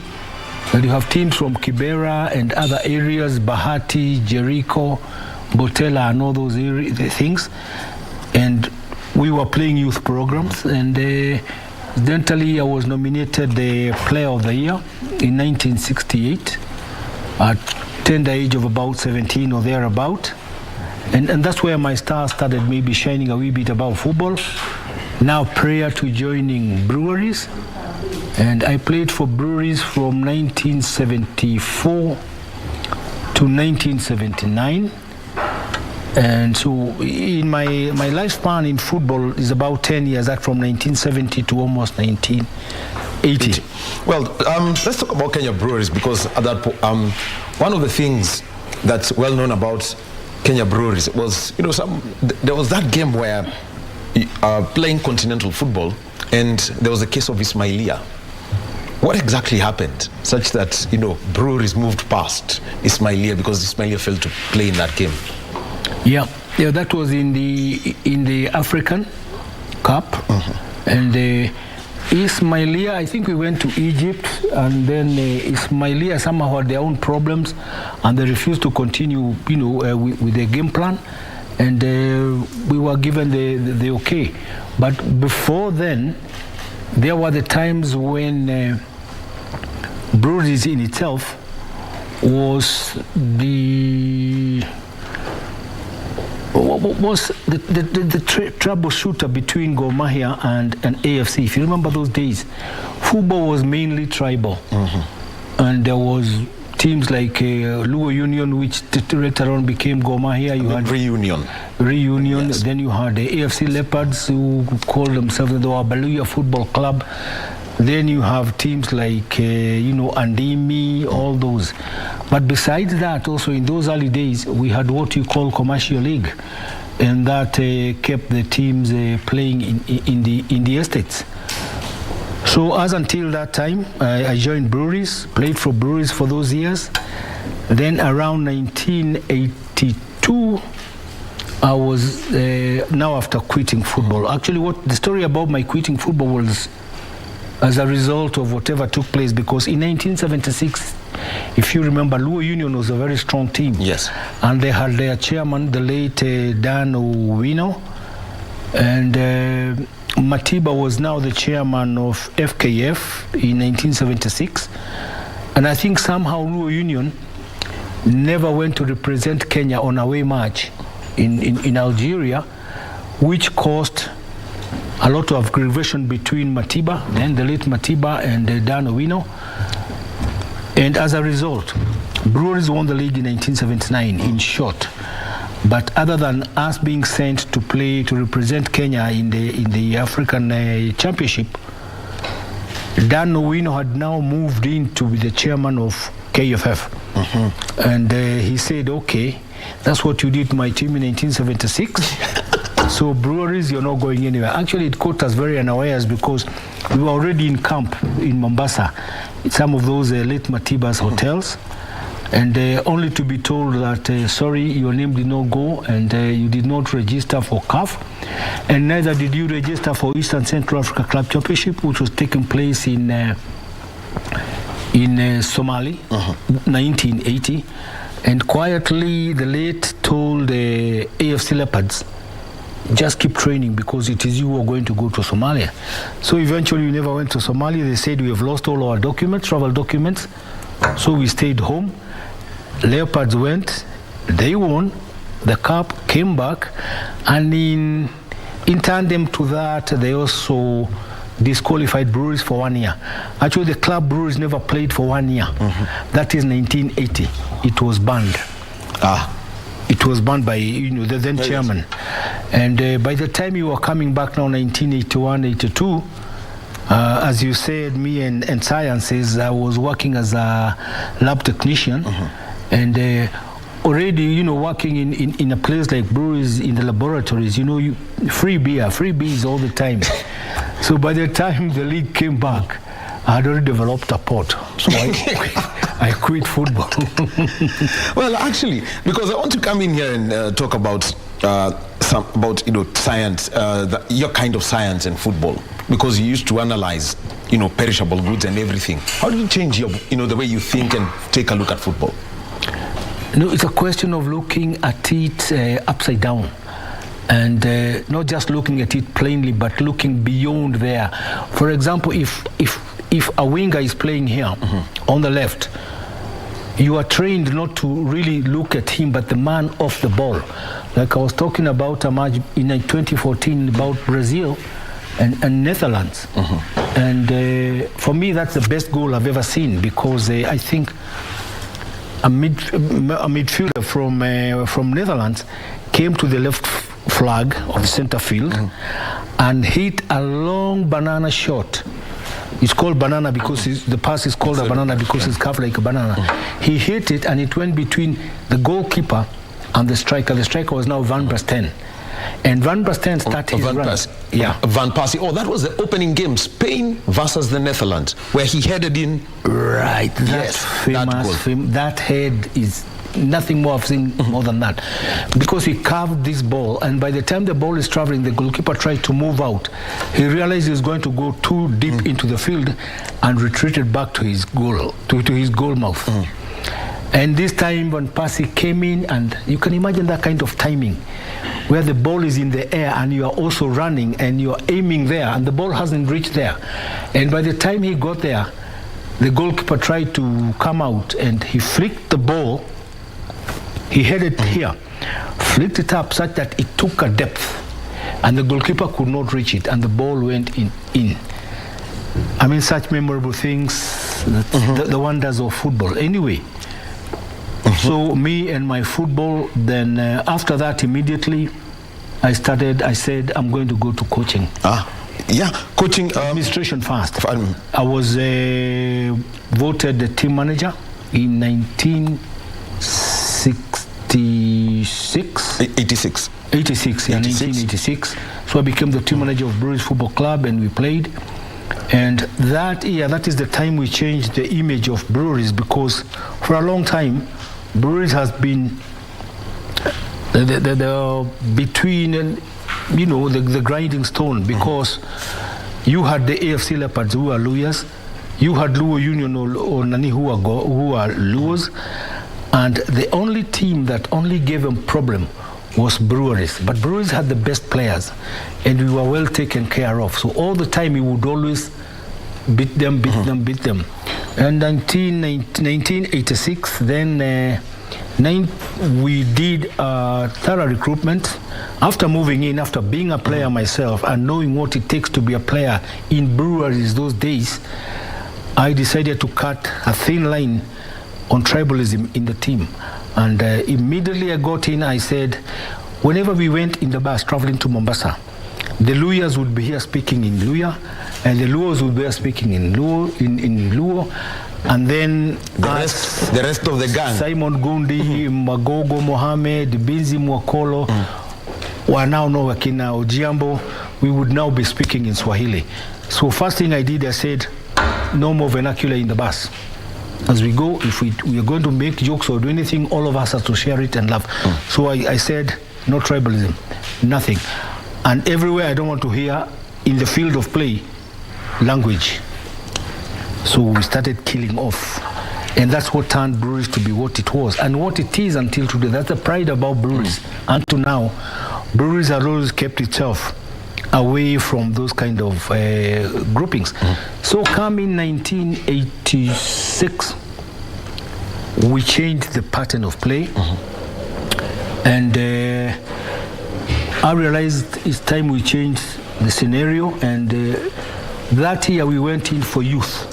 D: and you have teams from Kibera and other areas, Bahati, Jericho, Botella, and all those things. And we were playing youth programs, and incidentally I was nominated the Player of the Year in 1968 at tender age of about 17 or thereabout. And that's where my stars started maybe shining a wee bit about football. Now prior to joining Breweries, and I played for Breweries from 1974 to 1979. And so in my lifespan in football is about 10 years, that from 1970 to almost 1980.
A: Well, let's talk about Kenya Breweries, because at that one of the things that's well known about Kenya Breweries was, there was that game where playing continental football, and there was a case of Ismailia. What exactly happened such that, Breweries moved past Ismailia because Ismailia failed to play in that game?
D: Yeah, that was in the African Cup. And Ismailia, I think we went to Egypt, and then Ismailia somehow had their own problems, and they refused to continue, with the game plan, and we were given the okay. But before then, there were the times when Breweries in itself was the troubleshooter between Gor Mahia and AFC. If you remember those days, football was mainly tribal. And there was teams like Luo Union, which later on became Gor Mahia. You had
A: Reunion.
D: Yes. Then you had the AFC Leopards, who called themselves the Wabaluya Football Club. Then you have teams like, Andimi, all those. But besides that, also in those early days, we had what you call commercial league, and that kept the teams playing in the estates. So as until that time, I joined Breweries, played for Breweries for those years. Then around 1982, I was now after quitting football. Actually, what the story about my quitting football was as a result of whatever took place, because in 1976, if you remember, Luo Union was a very strong team.
A: Yes.
D: And they had their chairman, the late Dan Owino, and Matiba was now the chairman of FKF in 1976. And I think somehow Luo Union never went to represent Kenya on away match in Algeria, which caused a lot of aggravation between Matiba, then the late Matiba, and Dan Owino. And as a result, Breweries won the league in 1979, in short. But other than us being sent to play to represent Kenya in the African Championship, Dan Owino had now moved in to be the chairman of KFF. And he said, okay, that's what you did to my team in 1976. So Breweries, you're not going anywhere. Actually, it caught us very unawares because we were already in camp in Mombasa, in some of those late Matiba's hotels, and only to be told that, sorry, your name did not go, and you did not register for CAF, and neither did you register for Eastern Central Africa Club Championship, which was taking place in Somali, 1980. And quietly, the late told the AFC Leopards, just keep training because it is you who are going to go to Somalia. So eventually we never went to Somalia. They said we have lost all our documents, travel documents. So we stayed home. Leopards went, they won, the cup came back, and in tandem to that, they also disqualified Breweries for 1 year. Actually, the club Breweries never played for 1 year. That is 1980. It was banned. It was banned by the then chairman. And by the time you were coming back now, 1981, 82, as you said, me and Sciences, I was working as a lab technician, and already, working in a place like Breweries, in the laboratories, free beer is all the time. So by the time the league came back, I had already developed a pot, so I quit football.
A: Well, actually, because I want to come in here and talk about science, your kind of science in football, because you used to analyze perishable goods and everything. How do you change your, the way you think and take a look at football?
D: No, it's a question of looking at it upside down. And not just looking at it plainly, but looking beyond there. For example, if a winger is playing here on the left, you are trained not to really look at him, but the man off the ball. Like I was talking about a match in 2014 about Brazil and Netherlands. And for me, that's the best goal I've ever seen, because I think a midfielder from Netherlands came to the left flag of the center field and hit a long banana shot. It's called banana because the pass is called a banana because it's carved like a banana. He hit it and it went between the goalkeeper and the striker. The striker was now Van Basten. And Van Basten started his run.
A: Yeah. Van Persie. Oh, that was the opening game, Spain versus the Netherlands, where he headed in.
D: Right. That's famous. That head is nothing more I've seen more than that, because he carved this ball, and by the time the ball is traveling, the goalkeeper tried to move out. He realized he was going to go too deep into the field and retreated back to his goal, to his goal mouth. And this time when Persie came in, and you can imagine that kind of timing where the ball is in the air and you are also running and you are aiming there and the ball hasn't reached there, and by the time he got there, the goalkeeper tried to come out and he flicked the ball. He headed here, flicked it up such that it took a depth, and the goalkeeper could not reach it, and the ball went in. I mean, such memorable things, the wonders of football. Anyway, so me and my football, then after that, immediately, I said, I'm going to go to coaching.
A: Yeah, coaching.
D: Administration first. I was voted the team manager in 1986. So I became the team manager of Breweries Football Club, and we played. And that year, that is the time we changed the image of Breweries, because for a long time, Breweries has been between, the grinding stone, because you had the AFC Leopards, who are Luyas, you had Luo Union or Nani, who are Luos, and the only team that only gave them problem was Breweries. But Breweries had the best players, and we were well taken care of. So all the time we would always beat them. And 1986, then we did thorough recruitment. After moving in, after being a player myself and knowing what it takes to be a player in Breweries those days, I decided to cut a thin line on tribalism in the team. And immediately I got in, I said, whenever we went in the bus traveling to Mombasa, the Luyas would be here speaking in Luya, and the Luos would be here speaking in Luo, and then
A: the rest of the gang,
D: Simon Gundi, Magogo Mohamed, Binzi Mwakolo, Wanao Wakina Ojiambo, we would now be speaking in Swahili. So first thing I did, I said, no more vernacular in the bus. As we go, if we are going to make jokes or do anything, all of us have to share it and laugh. So I said, no tribalism, nothing. And everywhere I don't want to hear, in the field of play, language. So we started killing off. And that's what turned Breweries to be what it was and what it is until today. That's the pride about Breweries. Until now, Breweries has always kept itself away from those kind of groupings. So come in 1986, we changed the pattern of play, and I realized it's time we changed the scenario, and that year we went in for youth,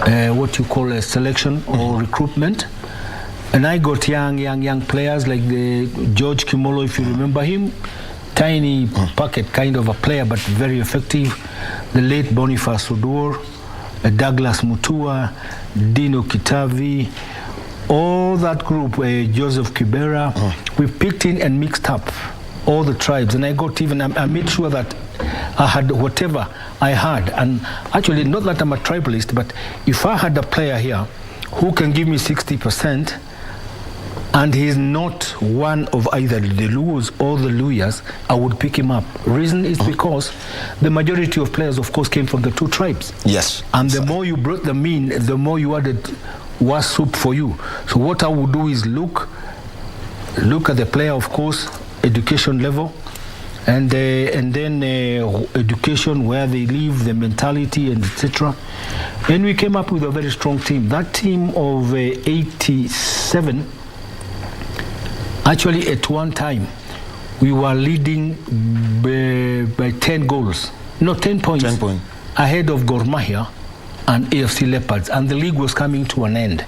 D: what you call a selection or recruitment, and I got young players like the George Kimolo, if you remember him, tiny pocket kind of a player, but very effective. The late Boniface Odur, Douglas Mutua, Dino Kitavi, all that group, Joseph Kibera, we picked in and mixed up all the tribes. And I made sure that I had whatever I had. And actually, not that I'm a tribalist, but if I had a player here who can give me 60%, and he's not one of either the Luos or the Luyas, I would pick him up. Reason is because the majority of players, of course, came from the two tribes.
A: Yes.
D: And the more you brought them in, the more you added was soup for you. So what I would do is look at the player, of course, education level, and then education, where they live, the mentality, and etc. And we came up with a very strong team. That team of 87, actually at one time, we were leading by 10 goals. No, 10 points.
A: 10 points.
D: Ahead of Gor Mahia and AFC Leopards. And the league was coming to an end.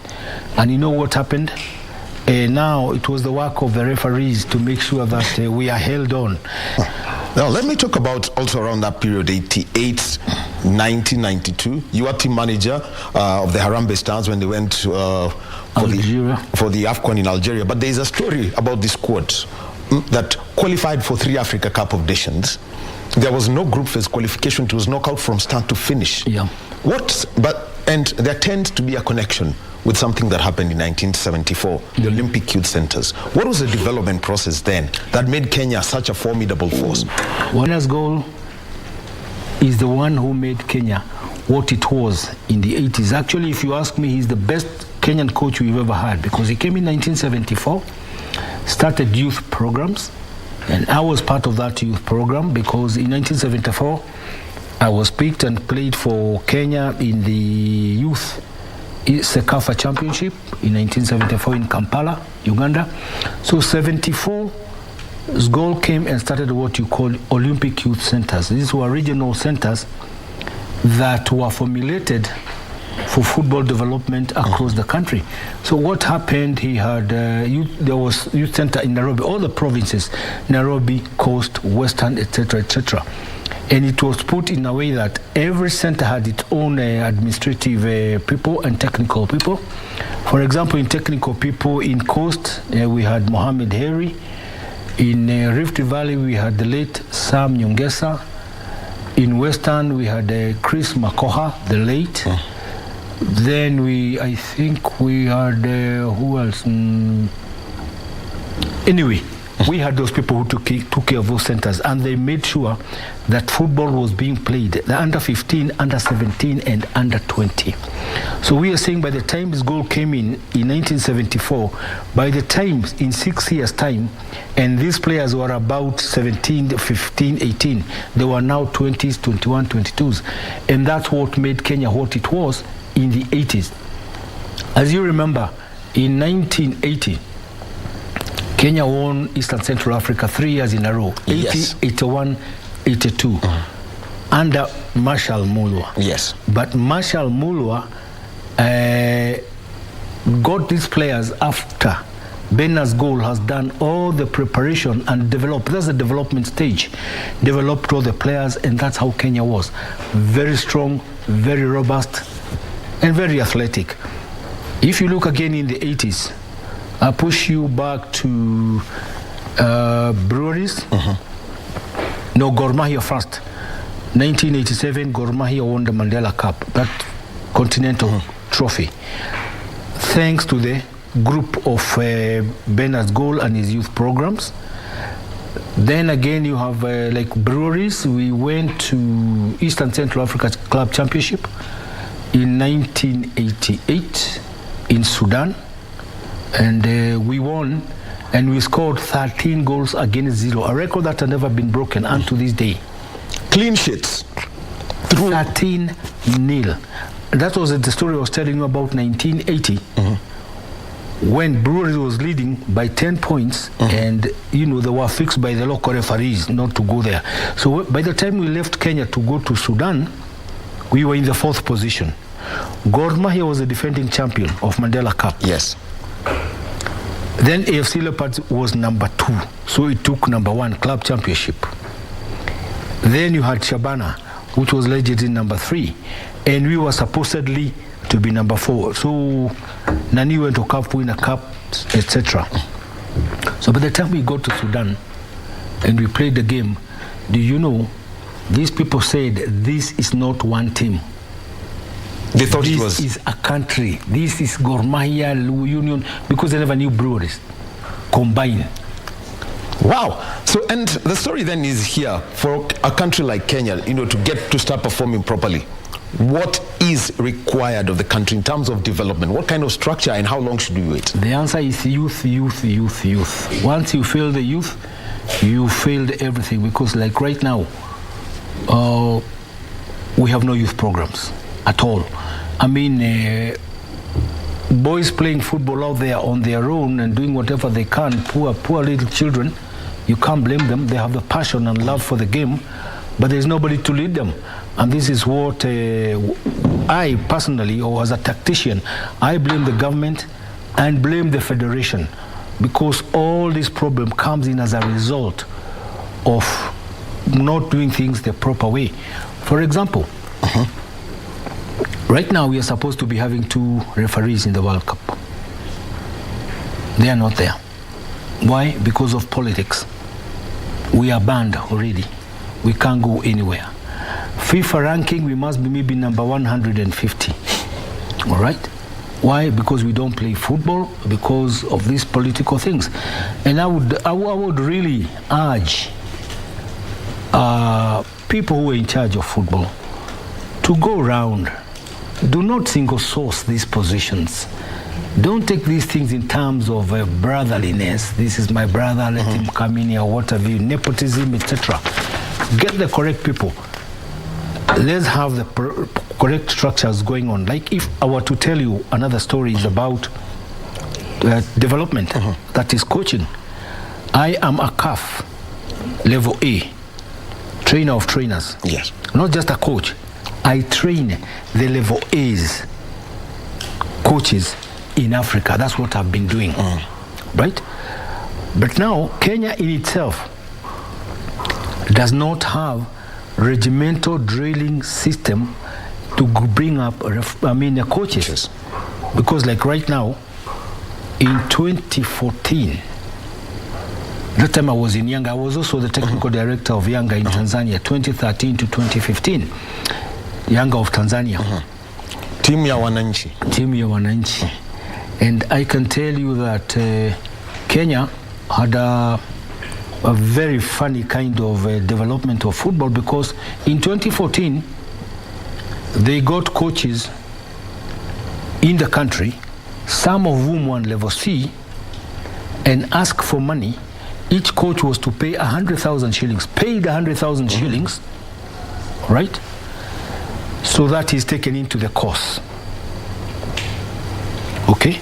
D: And you know what happened? Now it was the work of the referees to make sure that we are held on.
A: Now let me talk about also around that period, 88, 1992. You were team manager of the Harambee Stars when they went for the AFCON in Algeria. But there is a story about this squad that qualified for 3 Africa Cup of Nations. There was no group phase qualification. It was knockout from start to finish.
D: Yeah.
A: And there tends to be a connection with something that happened in 1974, the Olympic Youth Centers. What was the development process then that made Kenya such a formidable force?
D: Warner's goal is the one who made Kenya what it was in the 80s. Actually, if you ask me, he's the best Kenyan coach we've ever had, because he came in 1974, started youth programs, and I was part of that youth program, because in 1974, I was picked and played for Kenya in the youth Sekafa Championship in 1974 in Kampala, Uganda. So 74's goal came and started what you call Olympic Youth Centers. These were regional centers that were formulated for football development across the country. So what happened, he had there was youth center in Nairobi, all the provinces, Nairobi, Coast, Western, etc., etc. And it was put in a way that every center had its own administrative people and technical people. For example, in technical people in Coast, we had Mohamed Heri. In Rift Valley, we had the late Sam Nyongesa. In Western, we had Chris Makoha, the late. Then I think we had, who else? Anyway, we had those people who took care of those centers, and they made sure that football was being played, the under 15, under 17, and under 20. So we are saying by the time this goal came in 1974, by the time in 6 years' time, and these players were about 17, 15, 18, they were now 20s, 21, 22s. And that's what made Kenya what it was in the 80s. As you remember, in 1980, Kenya won Eastern Central Africa 3 years in a row, 80, yes. 81, 82, under Marshal Mulwa.
A: Yes.
D: But Marshal Mulwa got these players after Bena's goal has done all the preparation and developed. That's the development stage. Developed all the players, and that's how Kenya was. Very strong, very robust, and very athletic. If you look again in the 80s, I push you back to breweries. No, Gor Mahia first. 1987, Gor Mahia won the Mandela Cup, that continental trophy, thanks to the group of Bernard's goal and his youth programs. Then again, you have like breweries. We went to Eastern Central Africa Club Championship in 1988 in Sudan. And we won, and we scored 13 goals against 0, a record that had never been broken unto this day.
A: Clean sheets.
D: 13-0. That was the story I was telling you about 1980, when Brewery was leading by 10 points, and they were fixed by the local referees not to go there. So by the time we left Kenya to go to Sudan, we were in the 4th position. Gor Mahia was the defending champion of Mandela Cup.
A: Yes.
D: Then AFC Leopards was number 2, so it took number 1 club championship. Then you had Shabana, which was legend in number 3, and we were supposedly to be number 4. So Nani went to cup, win a cup, etc. So by the time we got to Sudan and we played the game, do you know, these people said this is not one team.
A: They thought
D: this
A: it was...
D: is a country. This is Gor Mahia, Luo Union, because they never knew breweries. Combine.
A: Wow. So, and the story then is here for a country like Kenya, to start performing properly. What is required of the country in terms of development? What kind of structure and how long should we wait?
D: The answer is youth. Once you fail the youth, you failed everything, because like right now, we have no youth programs at all. I mean, boys playing football out there on their own and doing whatever they can, poor little children, you can't blame them. They have the passion and love for the game, but there's nobody to lead them. And this is what I personally, or as a tactician, I blame the government and blame the federation, because all this problem comes in as a result of not doing things the proper way. For example, right now we are supposed to be having 2 referees in the World Cup. They are not there. Why? Because of politics. We are banned already. We can't go anywhere. FIFA ranking, we must be maybe number 150. All right? Why? Because we don't play football, because of these political things. And I would really urge people who are in charge of football to go around. Do not single source these positions. Don't take these things in terms of brotherliness. This is my brother, let him come in here, what have you, nepotism, etc. Get the correct people. Let's have the correct structures going on. Like if I were to tell you another story is about development, that is coaching. I am a CAF level A, trainer of trainers.
A: Yes.
D: Not just a coach. I train the level A's coaches in Africa. That's what I've been doing, right? But now Kenya in itself does not have regimental drilling system to bring up coaches. Because like right now in 2014, that time I was in Yanga, I was also the technical director of Yanga in Tanzania, 2013 to 2015. Yanga of Tanzania.
A: Team ya Wananchi. And I can tell you that Kenya had a very funny kind of development of football, because in 2014 they got coaches in the country, some of whom won level C, and asked for money. Each coach was to pay 100,000 shillings, paid 100,000 shillings, right? So that is taken into the course. Okay?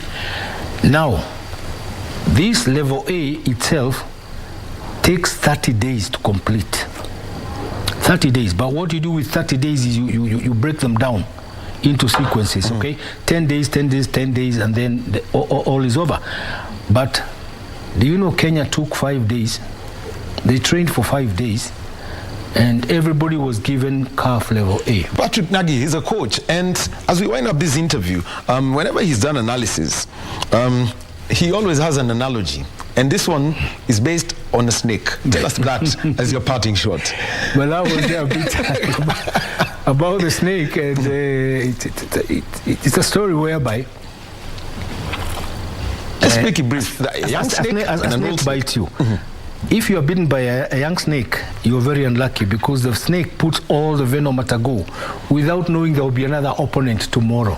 A: Now, this level A itself takes 30 days to complete. 30 days. But what you do with 30 days is you break them down into sequences, okay? 10 days, 10 days, 10 days, and then all is over. But do you know Kenya took 5 days? They trained for 5 days, and everybody was given CAF level A. Patrick Nagy is a coach, and as we wind up this interview, whenever he's done analysis, he always has an analogy, and this one is based on a snake. Tell us that as your parting shot.
D: Well, I was there a bit about the snake, and it's a story whereby
A: just speak it brief. A young snake and an old
D: bites you. If you are bitten by a young snake, you're very unlucky, because the snake puts all the venom at a go without knowing there will be another opponent tomorrow.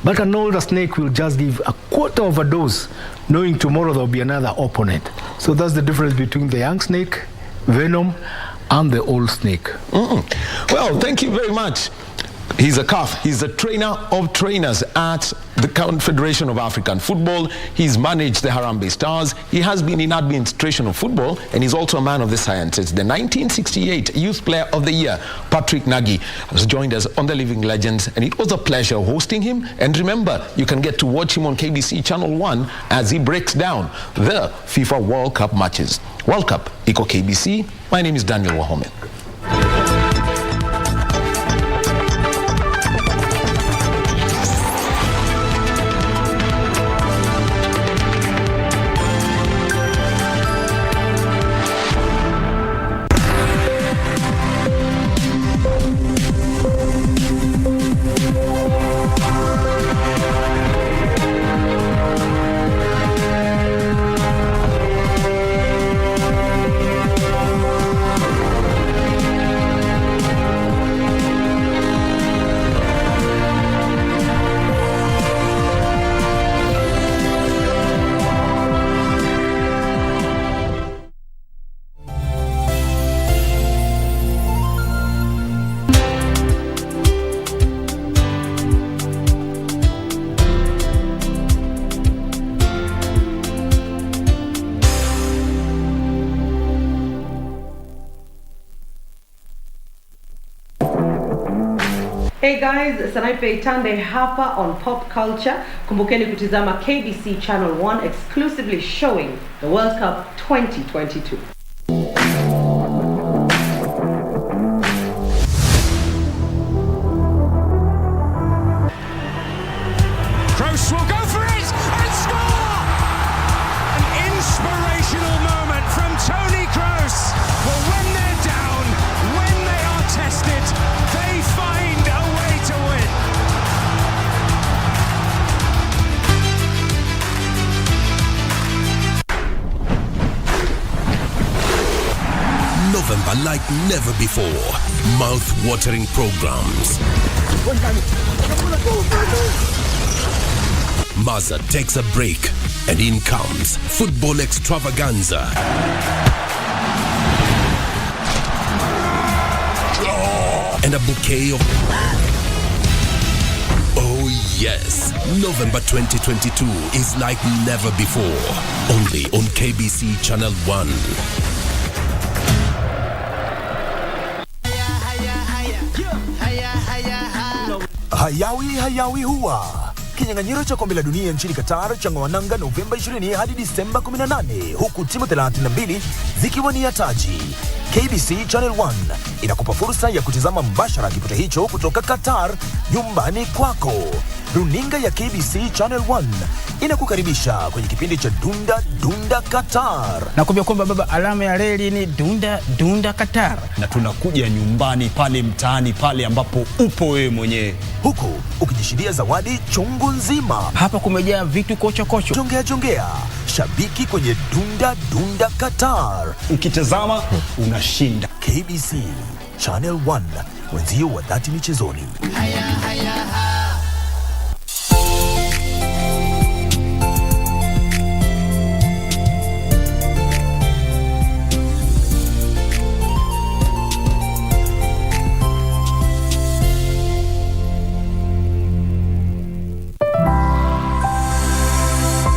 D: But an older snake will just give a quarter of a dose, knowing tomorrow there will be another opponent. So that's the difference between the young snake, venom, and the old snake.
A: Well, thank you very much. He's a CAF. He's a trainer of trainers at the Confederation of African Football. He's managed the Harambee Stars. He has been in administration of football, and he's also a man of the sciences. The 1968 Youth Player of the Year, Patrick Nagy, has joined us on The Living Legends, and it was a pleasure hosting him. And remember, you can get to watch him on KBC Channel 1 as he breaks down the FIFA World Cup matches. World Cup, Iko KBC. My name is Daniel Wahome.
C: Hey guys, Sanaipe Tande hapa on Pop Culture. Kumbukeni kutizama KBC Channel 1 exclusively showing the World Cup 2022.
F: Kroos will go for it and score! An inspirational moment from Toni Kroos. Well, when they're down, when they are tested, they find a way to win.
T: November like never before. Mouth-watering programs. Maza takes a break, and in comes football extravaganza. And a bouquet of... Oh yes, November 2022 is like never before. Only on KBC Channel 1.
Q: Hayawi huwa kinyang'anyiro cha kombe la dunia nchini Qatar cha Wananga Novemba 20 hadi Disemba 18, huku timu 32 zikiwania taji. KBC Channel 1 inakupa fursa ya kutizama mbashara kipute hicho kutoka Qatar nyumbani kwako. Runinga ya KBC Channel 1 inakukaribisha kwenye kipindi cha Dunda Qatar.
R: Nakwambia kwamba baba, alama ya reli ni Dunda Qatar.
S: Na tunakuja nyumbani pale mtaani pale ambapo upo wewe mwenyewe.
Q: Huku ukijishindia zawadi chungu nzima.
R: Hapa kumejaa vitu kocho.
Q: Jongea. Shabiki kwenye Dunda Qatar.
S: Ukitazama unashinda.
Q: KBC Channel 1, wenzio wa dhati michezoni.
U: Haya.